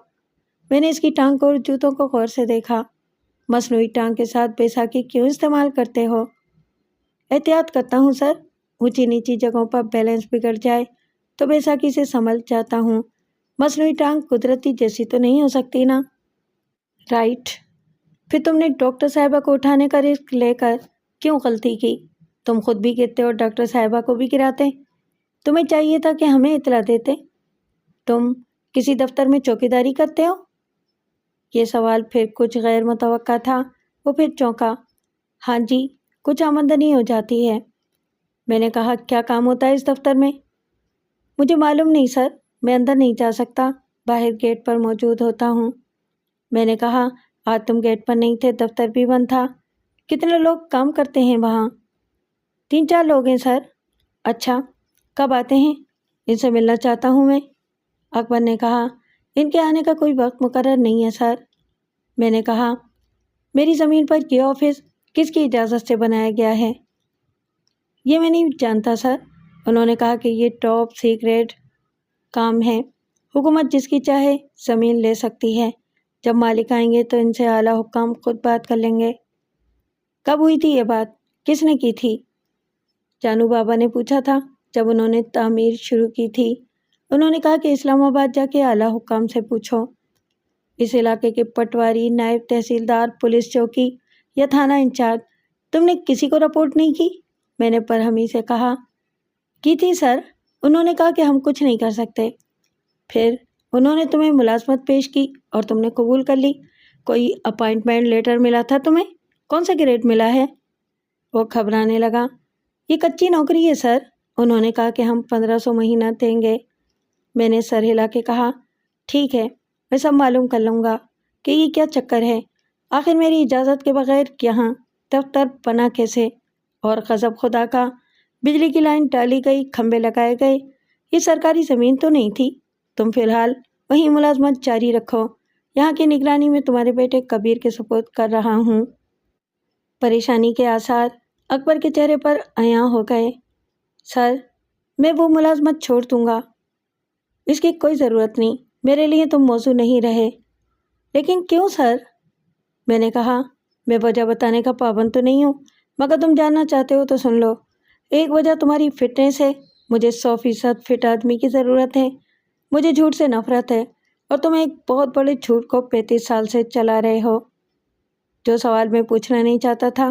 میں نے اس کی ٹانگ کو اور جوتوں کو غور سے دیکھا۔ مصنوعی ٹانگ کے ساتھ بیساکھی کیوں استعمال کرتے ہو؟ احتیاط کرتا ہوں سر، اونچی نیچی جگہوں پر بیلنس بگڑ جائے تو بیساکھی سے سنبھل جاتا ہوں۔ مصنوعی ٹانگ قدرتی جیسی تو نہیں ہو سکتی نا؟ رائٹ۔ پھر تم نے ڈاکٹر صاحبہ کو اٹھانے کا رسک لے کر کیوں غلطی کی؟ تم خود بھی گرتے اور ڈاکٹر صاحبہ کو بھی گراتے۔ تمہیں چاہیے تھا کہ ہمیں اطلاع دیتے۔ تم کسی دفتر میں چوکیداری کرتے ہو؟ یہ سوال پھر کچھ غیر متوقع تھا۔ وہ پھر چونکا۔ ہاں جی، کچھ آمدنی ہو جاتی ہے۔ میں نے کہا، کیا کام ہوتا ہے اس دفتر میں؟ مجھے معلوم نہیں سر، میں اندر نہیں جا سکتا، باہر گیٹ پر موجود ہوتا ہوں۔ میں نے کہا، آج تم گیٹ پر نہیں تھے، دفتر بھی بند تھا۔ کتنے لوگ کام کرتے ہیں وہاں؟ 3-4 لوگ ہیں سر۔ اچھا، کب آتے ہیں؟ ان سے ملنا چاہتا ہوں میں۔ اکبر نے کہا، ان کے آنے کا کوئی وقت مقرر نہیں ہے سر۔ میں نے کہا، میری زمین پر یہ آفس کس کی اجازت سے بنایا گیا ہے؟ یہ میں نہیں جانتا سر۔ انہوں نے کہا کہ یہ ٹاپ سیکریٹ کام ہے، حکومت جس کی چاہے زمین لے سکتی ہے۔ جب مالک آئیں گے تو ان سے اعلیٰ حکام خود بات کر لیں گے۔ کب ہوئی تھی یہ بات؟ کس نے کی تھی؟ جانو بابا نے پوچھا تھا جب انہوں نے تعمیر شروع کی تھی۔ انہوں نے کہا کہ اسلام آباد جا کے اعلیٰ حکام سے پوچھو۔ اس علاقے کے پٹواری، نائب تحصیلدار، پولیس چوکی یا تھانہ انچارج، تم نے کسی کو رپورٹ نہیں کی؟ میں نے برہمی سے کہا۔ کی تھی سر، انہوں نے کہا کہ ہم کچھ نہیں کر سکتے۔ پھر انہوں نے تمہیں ملازمت پیش کی اور تم نے قبول کر لی۔ کوئی اپائنٹمنٹ لیٹر ملا تھا تمہیں؟ کون سا گریڈ ملا ہے؟ وہ گھبرانے لگا۔ یہ کچی نوکری ہے سر۔ انہوں نے کہا کہ ہم 1500 مہینہ دیں گے۔ میں نے سر ہلا کے کہا، ٹھیک ہے، میں سب معلوم کر لوں گا کہ یہ کیا چکر ہے۔ آخر میری اجازت کے بغیر یہاں دفتر بنا کیسے؟ اور غضب خدا کا، بجلی کی لائن ڈالی گئی، کھمبے لگائے گئے، یہ سرکاری زمین تو نہیں تھی۔ تم فی الحال وہیں ملازمت جاری رکھو، یہاں کی نگرانی میں تمہارے بیٹے کبیر کے سپرد کر رہا ہوں۔ پریشانی کے آثار اکبر کے چہرے پر عیاں ہو گئے۔ سر، میں وہ ملازمت چھوڑ دوں گا۔ اس کی کوئی ضرورت نہیں، میرے لیے تم موضوع نہیں رہے۔ لیکن کیوں سر؟ میں نے کہا، میں وجہ بتانے کا پابند تو نہیں ہوں، مگر تم جاننا چاہتے ہو تو سن لو۔ ایک وجہ تمہاری فٹنس ہے۔ مجھے 100% فٹ آدمی کی ضرورت ہے۔ مجھے جھوٹ سے نفرت ہے اور تم ایک بہت بڑے جھوٹ کو 35 سال سے چلا رہے ہو۔ جو سوال میں پوچھنا نہیں چاہتا تھا